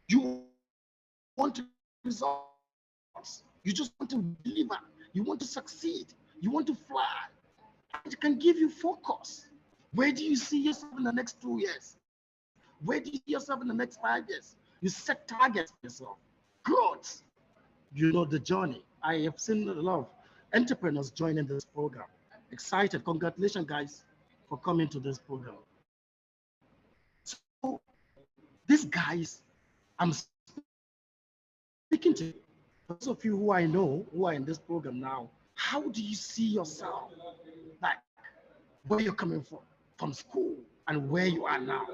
You want results. You just want to deliver. You want to succeed. You want to fly. It can give you focus. Where do you see yourself in the next 2 years? Where do you see yourself in the next 5 years? You set targets for yourself. Growth. You know the journey. I have seen a lot of entrepreneurs joining this program. Excited. Congratulations, guys, for coming to this program. So these guys, I'm speaking to those of you who I know who are in this program now. How do you see yourself? Like where you're coming from school and where you are now.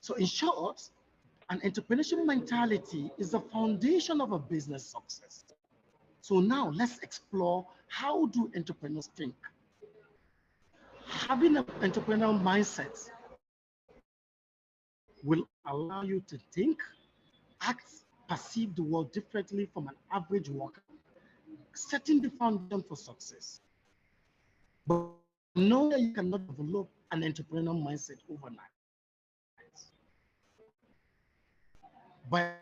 So in short, an entrepreneurship mentality is the foundation of a business success. So now let's explore, how do entrepreneurs think? Having an entrepreneurial mindset will allow you to think, act, perceive the world differently from an average worker, setting the foundation for success. But know that you cannot develop an entrepreneurial mindset overnight. By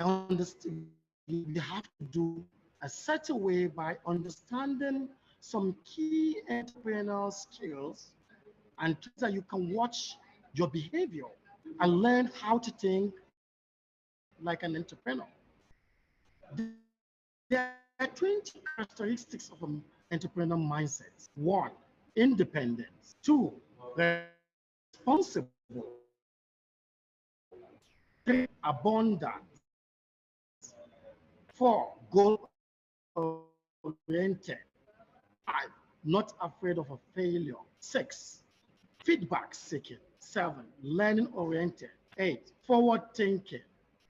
understanding, you have to do a certain way by understanding some key entrepreneurial skills and that you can watch your behavior and learn how to think like an entrepreneur. There are 20 characteristics of an entrepreneurial mindset. 1, independence. 2, responsible. 3, abundance. 4, goal-oriented. 5, not afraid of a failure. 6, feedback seeking. 7, learning oriented. 8, forward thinking.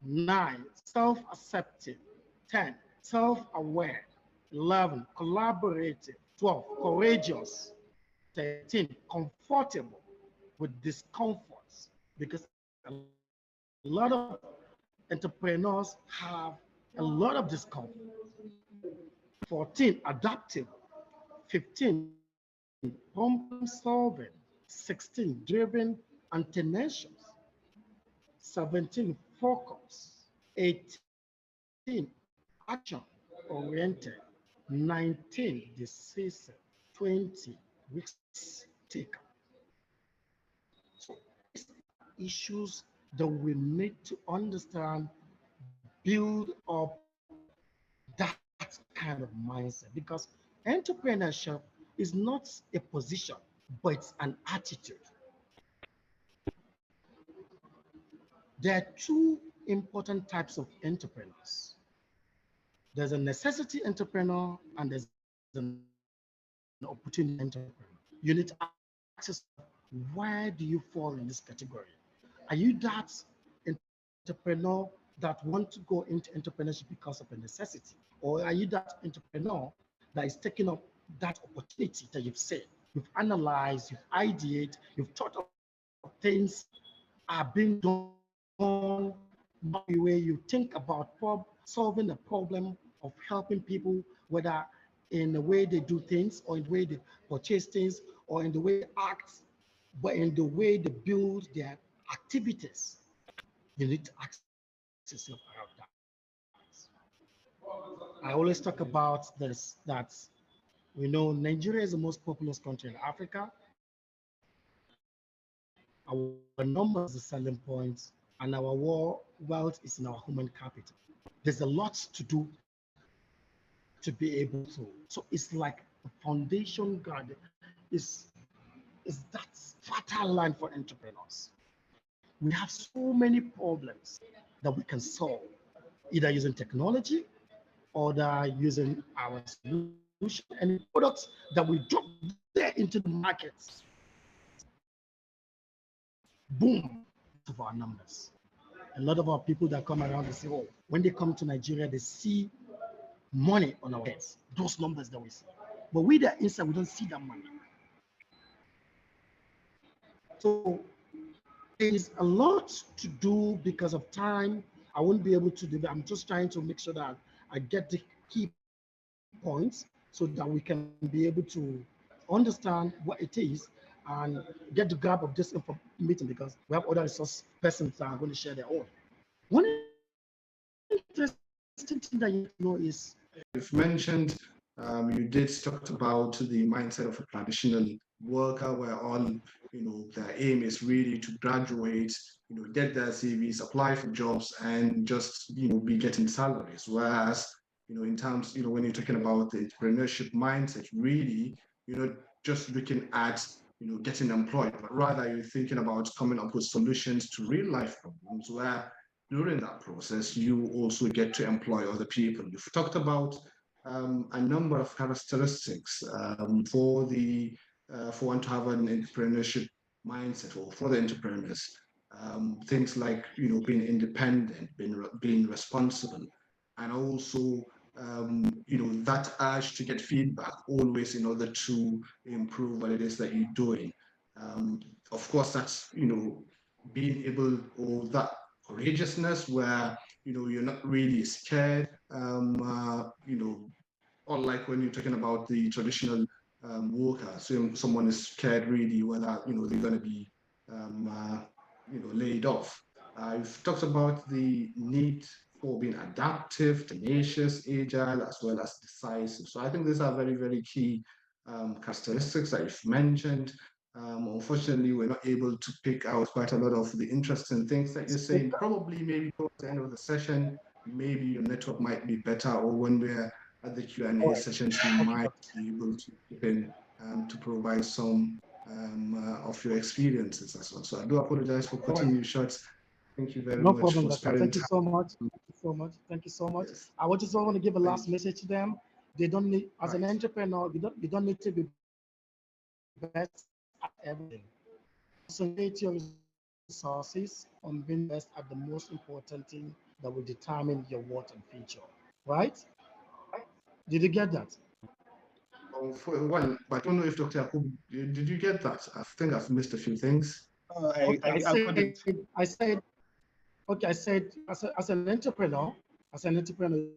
9, self-accepting. 10, self-aware. 11, collaborative. 12, courageous. 13, comfortable with discomforts, because a lot of entrepreneurs have a lot of discomfort. 14, adaptable. 15, problem solving. 16, driven and tenacious. 17, focus. 18, action oriented. 19, decisive. 20, risk taker. So these issues that we need to understand, build up that kind of mindset, because entrepreneurship is not a position, but it's an attitude. There are two important types of entrepreneurs. There's a necessity entrepreneur and there's an opportunity entrepreneur. You need to ask yourself, where do you fall in this category? Are you that entrepreneur that want to go into entrepreneurship because of a necessity? Or are you that entrepreneur that is taking up that opportunity that you've said, you've analyzed, you've ideated, you've thought of things are being done by the way you think about solving a problem of helping people, whether in the way they do things or in the way they purchase things or in the way they act, but in the way they build their activities. You need to ask yourself about that. I always talk about this, that we know Nigeria is the most populous country in Africa. Our numbers is the selling point, and our wealth is in our human capital. There's a lot to do to be able to. So it's like a foundation garden is that fertile land for entrepreneurs. We have so many problems that we can solve, either using technology or using our solution and products that we drop there into the markets. Boom, of our numbers. A lot of our people that come around, they say, oh, when they come to Nigeria, they see money on our heads, those numbers that we see. But we that inside, we don't see that money. So there is a lot to do because of time. I won't be able to do that. I'm just trying to make sure that I get the key points so that we can be able to understand what it is and get the grab of this meeting, because we have other resource persons that are going to share their own. One interesting thing that you know is you've mentioned, you did talk about the mindset of a traditional worker, where all their aim is really to graduate, get their CVs, apply for jobs, and just be getting salaries. Whereas in terms when you're talking about the entrepreneurship mindset, really you're not just looking at getting employed, but rather you're thinking about coming up with solutions to real life problems, where during that process you also get to employ other people. You've talked about a number of characteristics for one to have an entrepreneurship mindset, or for the entrepreneurs. Things like being independent, being responsible, and also that urge to get feedback always in order to improve what it is that you're doing. Of course, that's being able, or that courageousness where you're not really scared. Unlike when you're talking about the traditional worker, so someone is scared really whether they're going to be laid off. I've talked about the need for being adaptive, tenacious, agile, as well as decisive. So I think these are very, very key characteristics that you've mentioned. Unfortunately, we're not able to pick out quite a lot of the interesting things that you're saying. Probably maybe towards the end of the session, maybe your network might be better, or when we're at the Q&A sessions, we might be able to keep in to provide some of your experiences as well. So I do apologize for cutting you short. Thank you very No much problem, for doctor. sparing Thank you time. so much. Thank you so much. Thank you so much. Yes. I just want to give a last Thank you. message to them. They don't need, as an Right. entrepreneur, you don't need to be best at everything. Concentrate your resources on being the best at the most important thing that will determine your worth and future. Right? Did you get that? Well, I don't know if Dr. Yakub, did you get that? I think I've missed a few things. Okay, I couldn't. I said, okay, I said, as an entrepreneur,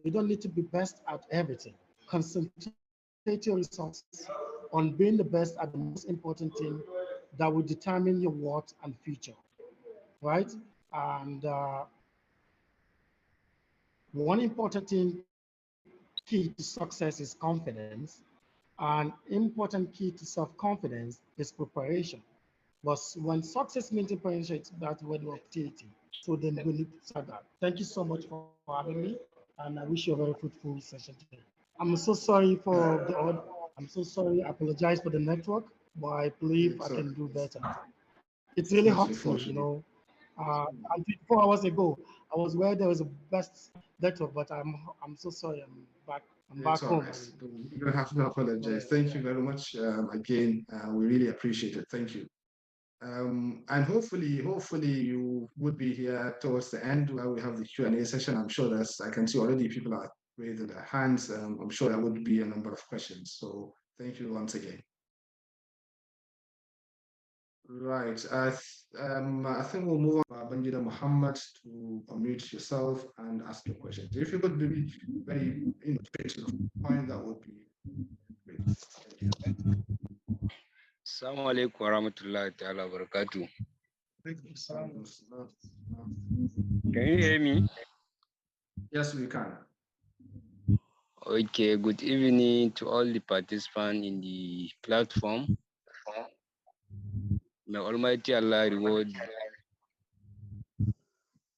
you don't need to be best at everything. Concentrate your resources on being the best at the most important thing that will determine your worth and future, right? And one important thing, key to success is confidence. An important key to self-confidence is preparation. But when success means preparation, it's that word of opportunity. So then we need to start that. Thank you so much for having me, and I wish you a very fruitful session today. I'm so sorry for the odd. I'm so sorry. I apologize for the network, but I believe I can do better. It's really hot here, you Unfortunately. know. Until 4 hours ago, I was where there was a best network, but I'm so sorry. I'm back It's all home right. already. You don't have to apologize. Thank you very much again. We really appreciate it. Thank you. And hopefully you would be here towards the end where we have the Q&A session. I'm sure I can see already people are raising their hands. I'm sure there would be a number of questions. So thank you once again. Right. I think we'll move on to Banjida Muhammad to unmute yourself and ask your questions. If you could be very straight to the point, that would be great. Thank you. Assalamu alaikum warahmatullahi ta'ala wabarakatuh. Can you hear me? Yes, we can. Okay, good evening to all the participants in the platform. May Almighty Allah reward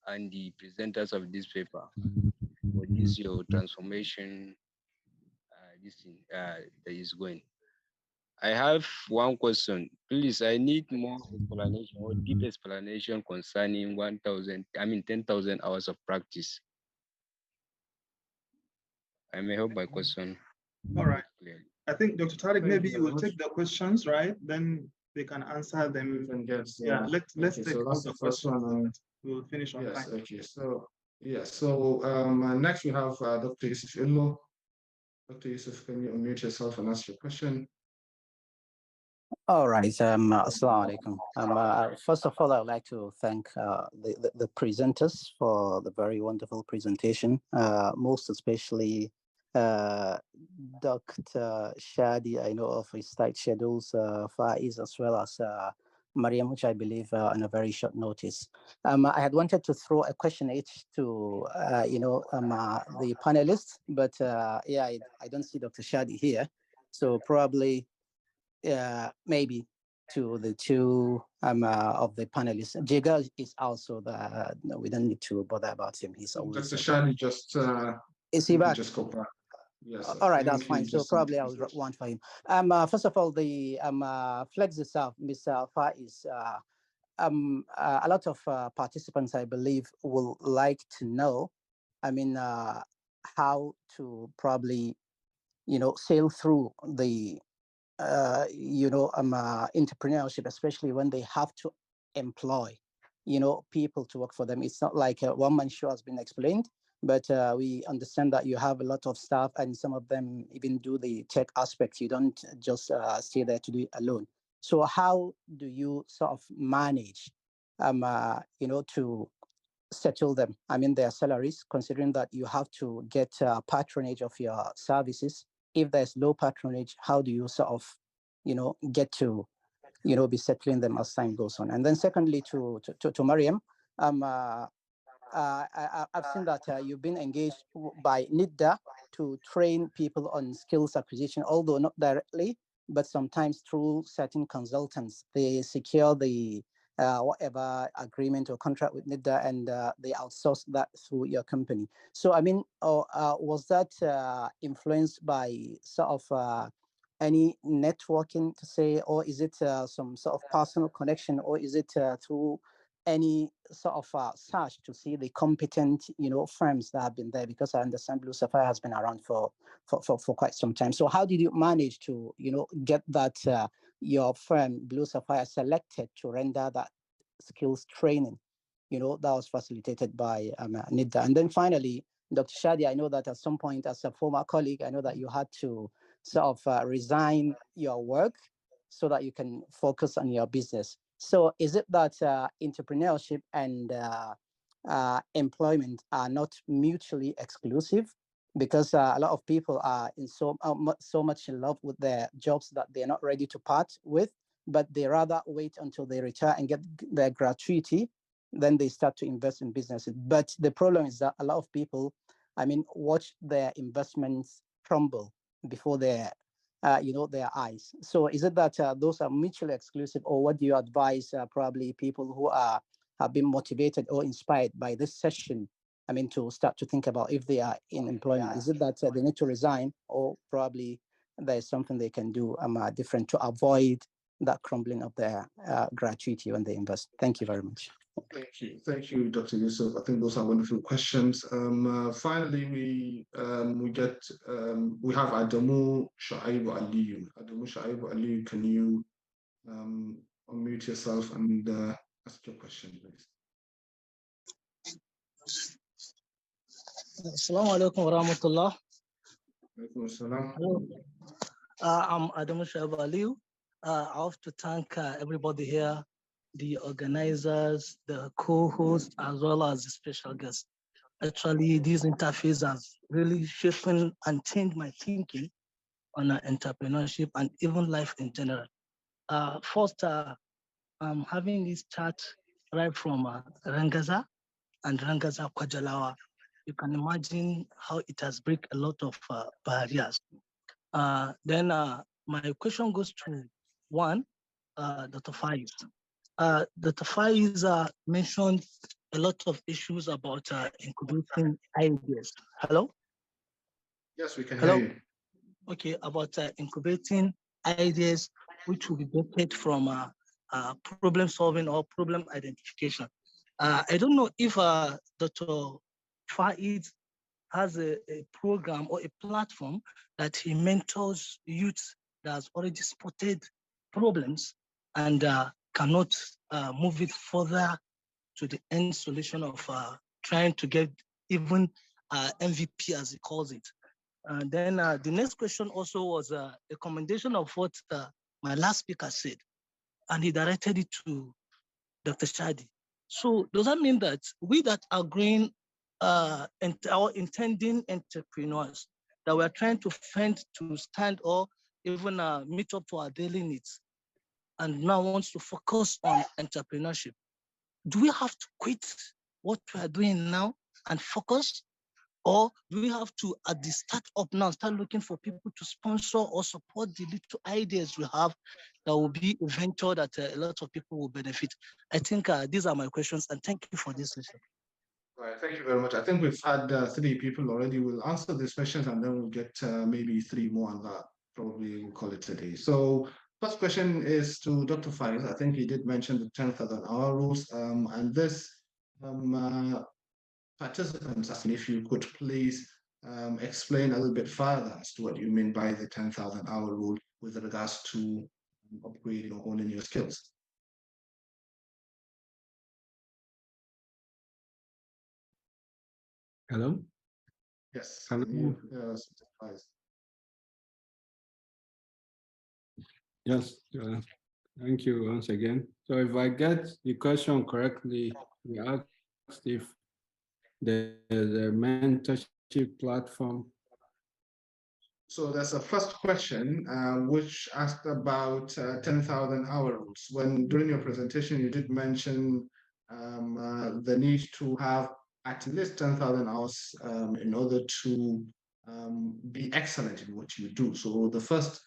and the presenters of this paper for this your transformation that is going. I have one question. Please, I need more explanation or deep explanation concerning 10,000 hours of practice. I may hope my question. All right. Clearly. I think Dr. Tariq, maybe you will take the questions, right? Then they can answer them. Yeah, let's take all the questions. We will finish on time. Yes, okay. So next we have Dr. Yusuf Illo. Dr. Yusuf, can you unmute yourself and ask your question? All right. Assalamu alaikum. First of all, I would like to thank the presenters for the very wonderful presentation, most especially Dr. Shadi. I know of his tight schedules, Faiz, as well as Maryam, which I believe on a very short notice. I had wanted to throw a question each to the panelists, but yeah, I don't see Dr. Shadi here, so probably maybe to the two of the panelists. Jega is also the. No, we don't need to bother about him. He's always. Dr. Shadi just is he back? Just go back. Yes. All right, that's fine. So probably I'll want for him. First of all, the flex itself, Mr. Faiz. A lot of participants, I believe, will like to know. I mean, how to probably, sail through the entrepreneurship, especially when they have to employ, people to work for them. It's not like a one-man show has been explained, but we understand that you have a lot of staff and some of them even do the tech aspect. You don't just stay there to do it alone. So how do you sort of manage, to settle them? I mean, their salaries, considering that you have to get patronage of your services. If there's low patronage, how do you sort of, get to, be settling them as time goes on? And then secondly, to Maryam, I've seen that you've been engaged by NITDA to train people on skills acquisition, although not directly, but sometimes through certain consultants. They secure the whatever agreement or contract with NITDA, and they outsource that through your company. So, I mean, was that influenced by sort of any networking to say, or is it some sort of personal connection, or is it through any sort of search to see the competent, firms that have been there? Because I understand Blue Sapphire has been around for quite some time. So how did you manage to, get that your firm Blue Sapphire selected to render that skills training, that was facilitated by NITDA? And then finally, Dr. Shadi, I know that at some point, as a former colleague, I know that you had to sort of resign your work so that you can focus on your business. So is it that entrepreneurship and employment are not mutually exclusive? Because a lot of people are in so much in love with their jobs that they're not ready to part with, but they rather wait until they retire and get their gratuity, then they start to invest in businesses. But the problem is that a lot of people, watch their investments crumble before their eyes. So is it that those are mutually exclusive, or what do you advise probably people who have been motivated or inspired by this session, to start to think about if they are in employment? Is it that they need to resign, or probably there's something they can do different to avoid that crumbling of their gratuity when they invest? Thank you very much. Thank you, Dr. Yusuf. I think those are wonderful questions. Finally, we have Adamu Shaibu Aliyu. Adamu Shaibu Aliyu, can you unmute yourself and ask your question, please? Assalamu alaikum wa rahmatullah. Hello. I'm Adamu Shaibu Aliyu. I have to thank everybody here, the organizers, the co-hosts, as well as the special guests. Actually, this interface has really shaped and changed my thinking on entrepreneurship and even life in general. First, I'm having this chat right from Rangaza and Rangaza Kwajalawa. You can imagine how it has break a lot of barriers. Then my question goes to one, Dr. Faiz. Dr. Faiz mentioned a lot of issues about incubating ideas. Hello? Yes, we can hear you. Okay, about incubating ideas which will be based from problem solving or problem identification. I don't know if Dr. Faiz has a program or a platform that he mentors youth that has already spotted problems and cannot move it further to the end solution of trying to get even MVP, as he calls it. And then the next question also was a commendation of what my last speaker said, and he directed it to Dr. Shadi. So does that mean that we that are growing and our intending entrepreneurs, that we're trying to find to stand or even meet up to our daily needs, and now wants to focus on entrepreneurship, do we have to quit what we are doing now and focus? Or do we have to, at the start up now, start looking for people to sponsor or support the little ideas we have that will be a venture that a lot of people will benefit? I think these are my questions, and thank you for this session. Right, thank you very much. I think we've had 3 people already. We'll answer these questions and then we'll get maybe 3 more on that. Probably we'll call it today. So first question is to Dr. Faiz. I think he did mention the 10,000 hour rules, and this participants asking if you could please explain a little bit further as to what you mean by the 10,000 hour rule with regards to upgrading or honing your skills. Hello? Yes. Hello? Yes, thank you once again. So if I get the question correctly, we asked if there's a mentorship platform. So there's a first question which asked about 10,000 hour rules. When during your presentation you did mention the need to have at least 10,000 hours in order to be excellent in what you do. So the first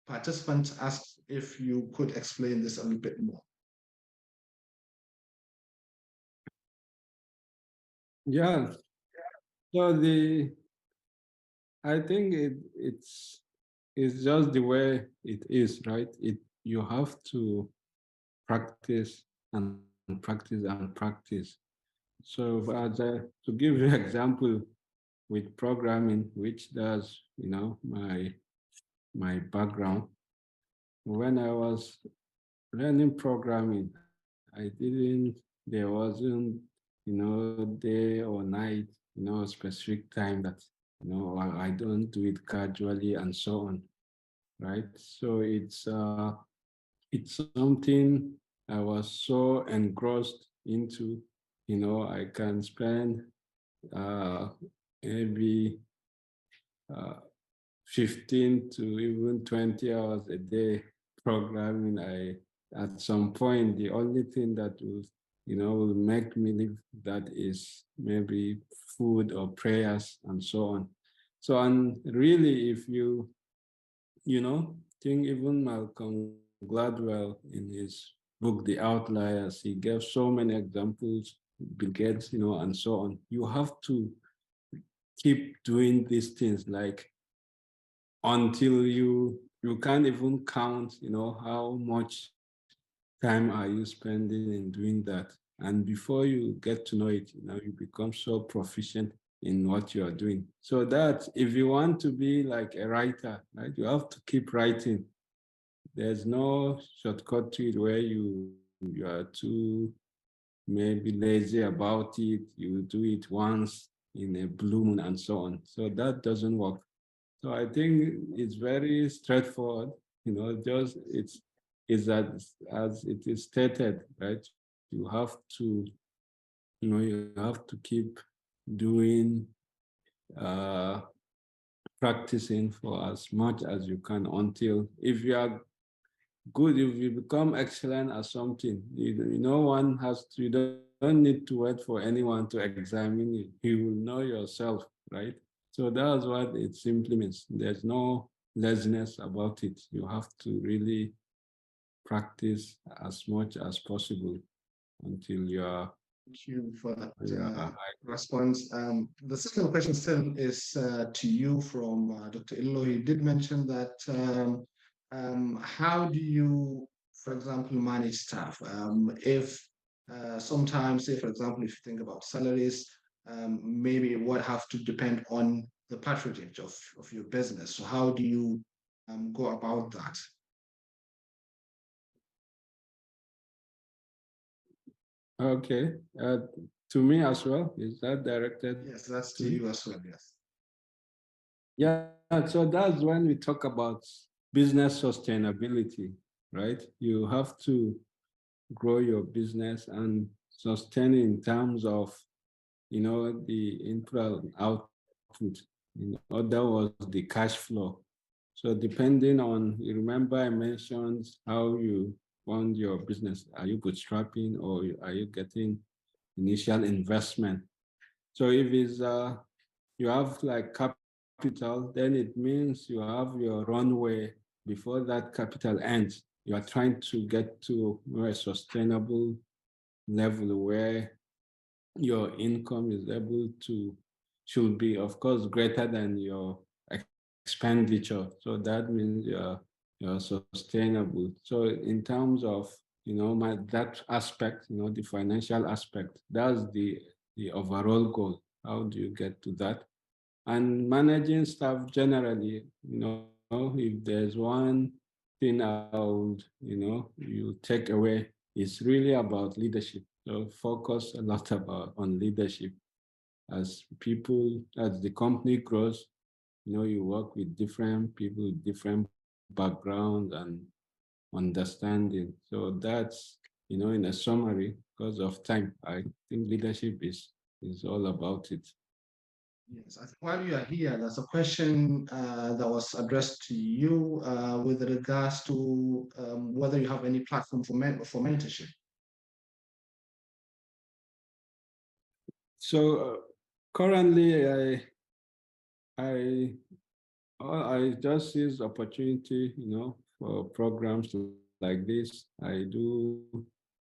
participant asked if you could explain this a little bit more. Yeah. So I think it's it's just the way it is, right? You have to practice and practice and practice. So to give you example with programming, which does, my background, when I was learning programming, there wasn't, day or night, specific time that, I don't do it casually and so on, right? So it's something I was so engrossed into, I can spend uh, maybe uh, 15 to even 20 hours a day programming. At some point, the only thing that will make me live that is maybe food or prayers and so on. So, and really, if think even Malcolm Gladwell in his book, The Outliers, he gave so many examples, Bill Gates, and so on. You have to keep doing these things like until you can't even count, how much time are you spending in doing that. And before you get to know it, you become so proficient in what you are doing. So that if you want to be like a writer, right, you have to keep writing. There's no shortcut to it where you are too maybe lazy about it. You do it once in a blue moon and so on. So that doesn't work. So I think it's very straightforward. Just it's as it is stated, right? You have to, you have to keep doing uh, practicing for as much as you can until if you are good, if you become excellent at something, you don't need to wait for anyone to examine you. You will know yourself, right? So that's what it simply means. There's no laziness about it. You have to really practice as much as possible until you are. Thank you for that response. The second question still is to you from Dr. Illo. He did mention that how do you, for example, manage staff? If sometimes, say, for example, if you think about salaries, maybe it would have to depend on the patronage of your business. So how do you go about that? Okay. To me as well, is that directed? Yes, that's to you as well, yes. Yeah, so that's when we talk about business sustainability, right? You have to grow your business and sustain in terms of, the input and output. In other words, the cash flow. So depending on, you remember I mentioned how you fund your business. Are you bootstrapping or are you getting initial investment? So if it's you have like capital, then it means you have your runway before that capital ends. You are trying to get to a sustainable level where your income is able to, should be, of course, greater than your expenditure. So that means you're sustainable. So in terms of, that aspect, the financial aspect, that's the overall goal. How do you get to that? And managing staff generally, if there's one thing I would, you take away, it's really about leadership. So focus a lot on leadership. As as the company grows, you work with different people with different backgrounds and understanding. So that's, in a summary, because of time, I think leadership is all about it. Yes, I think while you are here, there's a question that was addressed to you with regards to whether you have any platform for mentorship. So currently, I just seize opportunity, for programs like this. I do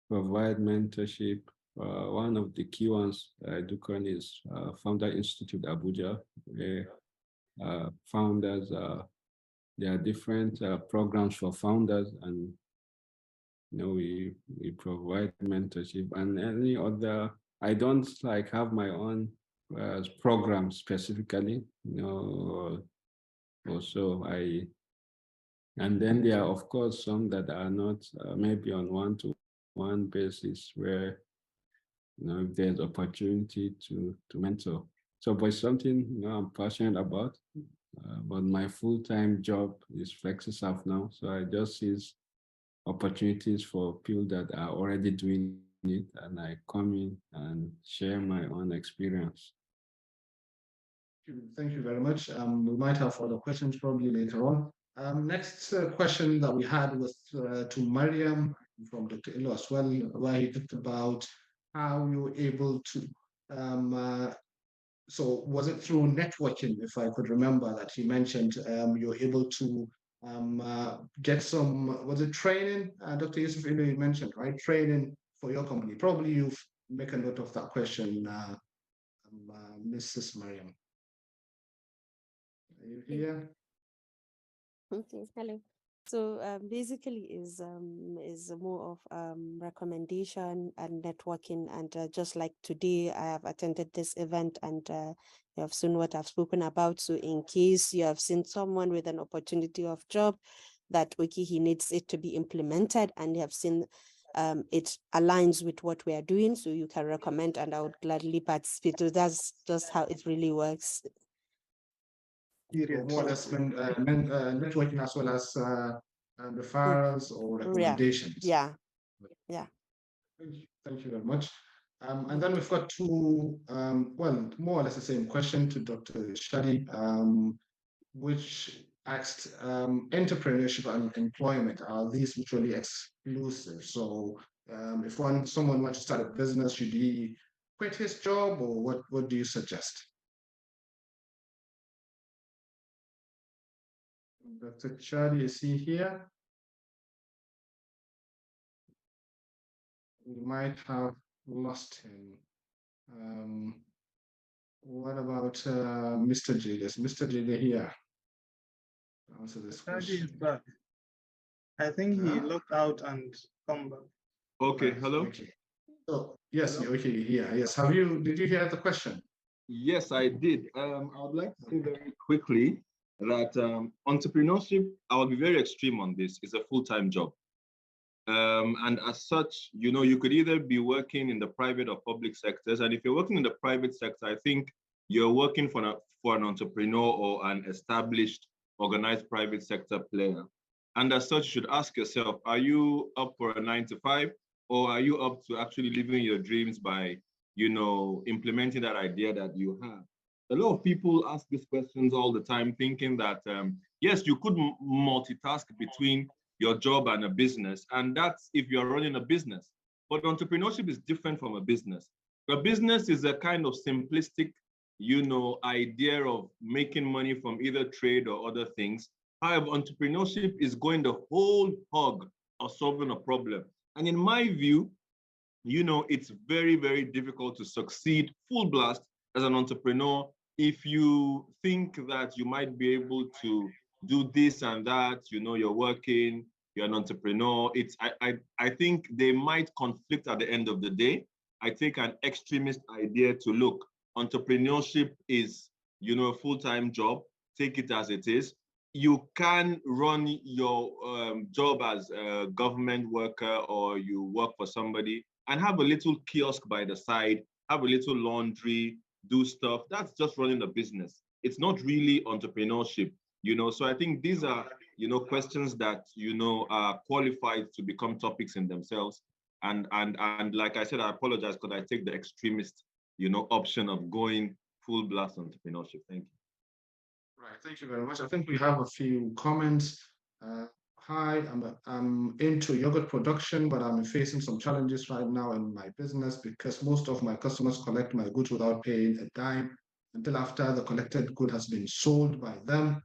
provide mentorship. One of the key ones I do currently is Founder Institute Abuja, where founders there are different programs for founders, and we provide mentorship and any other. I don't like have my own program specifically, also and then there are of course some that are not maybe on one-to-one basis where if there's opportunity to mentor. So but something I'm passionate about, but my full-time job is FlexiServe now, so I just see opportunities for people that are already doing it, and I come in and share my own experience. Thank you very much. We might have other questions probably later on. Next question that we had was to Maryam from Dr. Illo as well, where he talked about how you were able to, so was it through networking, if I could remember that he mentioned you were able to get some, was it training? Dr. Yusuf Illo, you mentioned, right? Training for your company. Probably you've make a note of that question, Mrs. Maryam. Are you here? Okay, hello. So basically is more of recommendation and networking, and just like today I have attended this event and you have seen what I've spoken about. So in case you have seen someone with an opportunity of job that he needs it to be implemented, and you have seen it aligns with what we are doing, so you can recommend and I would gladly participate. So that's just how it really works. More or less networking as well as referrals or recommendations. Yeah. Thank you very much. And then we've got two, well, more or less the same question to Dr. Shadi, which asked entrepreneurship and employment, are these mutually exclusive? So if someone wants to start a business, should he quit his job, or what do you suggest? Dr. Shadi, is he here? We might have lost him. What about Mr. Jega? Is Mr. Jega here? Answer this question. Is back. I think he looked out and come back. Okay, hello? Okay. So, yes, okay, yeah, yes. Did you hear the question? Yes, I did. I would like to say very quickly that entrepreneurship, I will be very extreme on this, is a full-time job. And as such, you could either be working in the private or public sectors. And if you're working in the private sector, I think you're working for an entrepreneur or an established, organized private sector player. And as such, you should ask yourself, are you up for a 9-to-5, or are you up to actually living your dreams by, implementing that idea that you have? A lot of people ask these questions all the time, thinking that, yes, you could multitask between your job and a business, and that's if you're running a business. But entrepreneurship is different from a business. A business is a kind of simplistic, idea of making money from either trade or other things. However, entrepreneurship is going the whole hog of solving a problem. And in my view, it's very, very difficult to succeed full blast as an entrepreneur if you think that you might be able to do this and that, you're working, you're an entrepreneur. I think they might conflict at the end of the day. I take an extremist idea to look, entrepreneurship is, a full-time job, take it as it is. You can run your job as a government worker, or you work for somebody and have a little kiosk by the side, have a little laundry, do stuff. That's just running a business. It's not really entrepreneurship. So I think these are, questions that, are qualified to become topics in themselves. And like I said, I apologize because I take the extremist, option of going full blast entrepreneurship. Thank you. Right, thank you very much. I think we have a few comments. Hi, I'm into yogurt production, but I'm facing some challenges right now in my business because most of my customers collect my goods without paying a dime until after the collected good has been sold by them.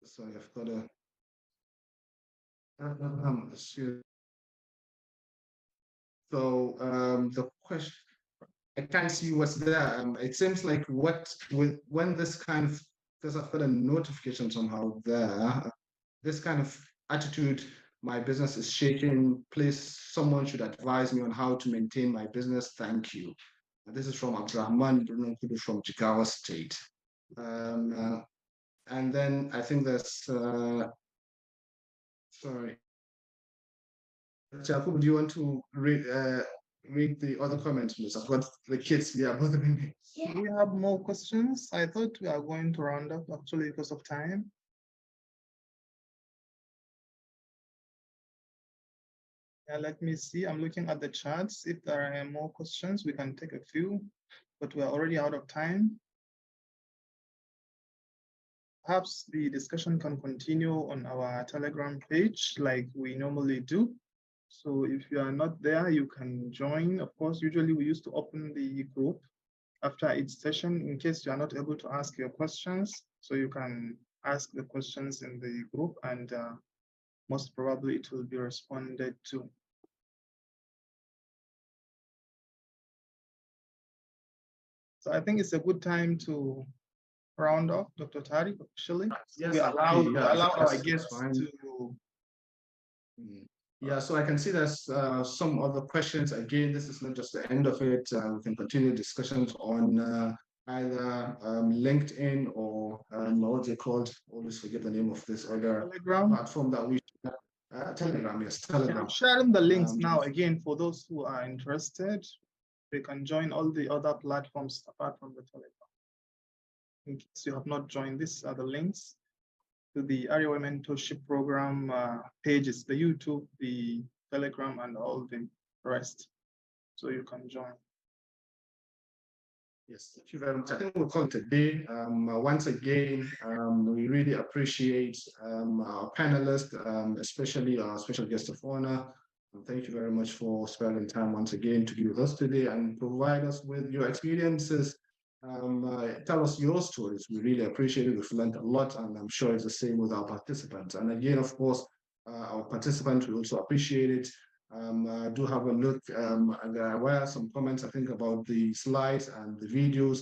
Sorry, I've got a the question, I can't see what's there. It seems like when this kind of there's a certain notification somehow there. This kind of attitude, my business is shaking. Please, someone should advise me on how to maintain my business. Thank you. This is from Abdurrahman from Jigawa State. And then I think there's, sorry. Jacob, do you want to read the other comments, please? I've got the kids, yeah, bothering me. Do we have more questions? I thought we are going to round up actually because of time. Yeah, let me see. I'm looking at the charts. If there are more questions, we can take a few, but we're already out of time. Perhaps the discussion can continue on our Telegram page like we normally do. So if you are not there, you can join. Of course, usually we used to open the group after each session in case you are not able to ask your questions. So you can ask the questions in the group and most probably it will be responded to. So I think it's a good time to round off, Dr. Tariq, officially. Yes, we allow our yes, guests to. Yeah, so I can see there's some other questions. Again, this is not just the end of it. We can continue discussions on either LinkedIn or what's it called? Always forget the name of this other Telegram platform that we Telegram, yes, Telegram. I'm sharing the links now again for those who are interested. They can join all the other platforms apart from the Telegram. In case you have not joined, these are the links to the Arewa Mentorship Program pages, the YouTube, the Telegram, and all the rest. So you can join. Yes, thank you very much. I think we'll call it a day. Once again, we really appreciate our panelists, especially our special guest of honor. Thank you very much for spending time once again to be with us today and provide us with your experiences. Tell us your stories. We really appreciate it. We've learned a lot, and I'm sure it's the same with our participants. And again, of course, our participants will also appreciate it. Do have a look. There were some comments, I think, about the slides and the videos.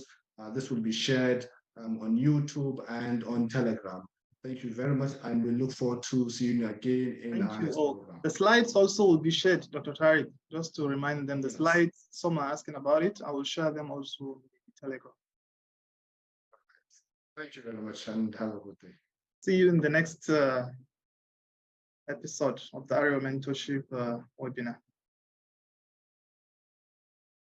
This will be shared on YouTube and on Telegram. Thank you very much, and we look forward to seeing you again in our next program. The slides also will be shared, Dr. Tariq, just to remind them the slides, some are asking about it. I will share them also in Telegram. Thank you very much, and have a good day. See you in the next episode of the Arewa Mentorship webinar.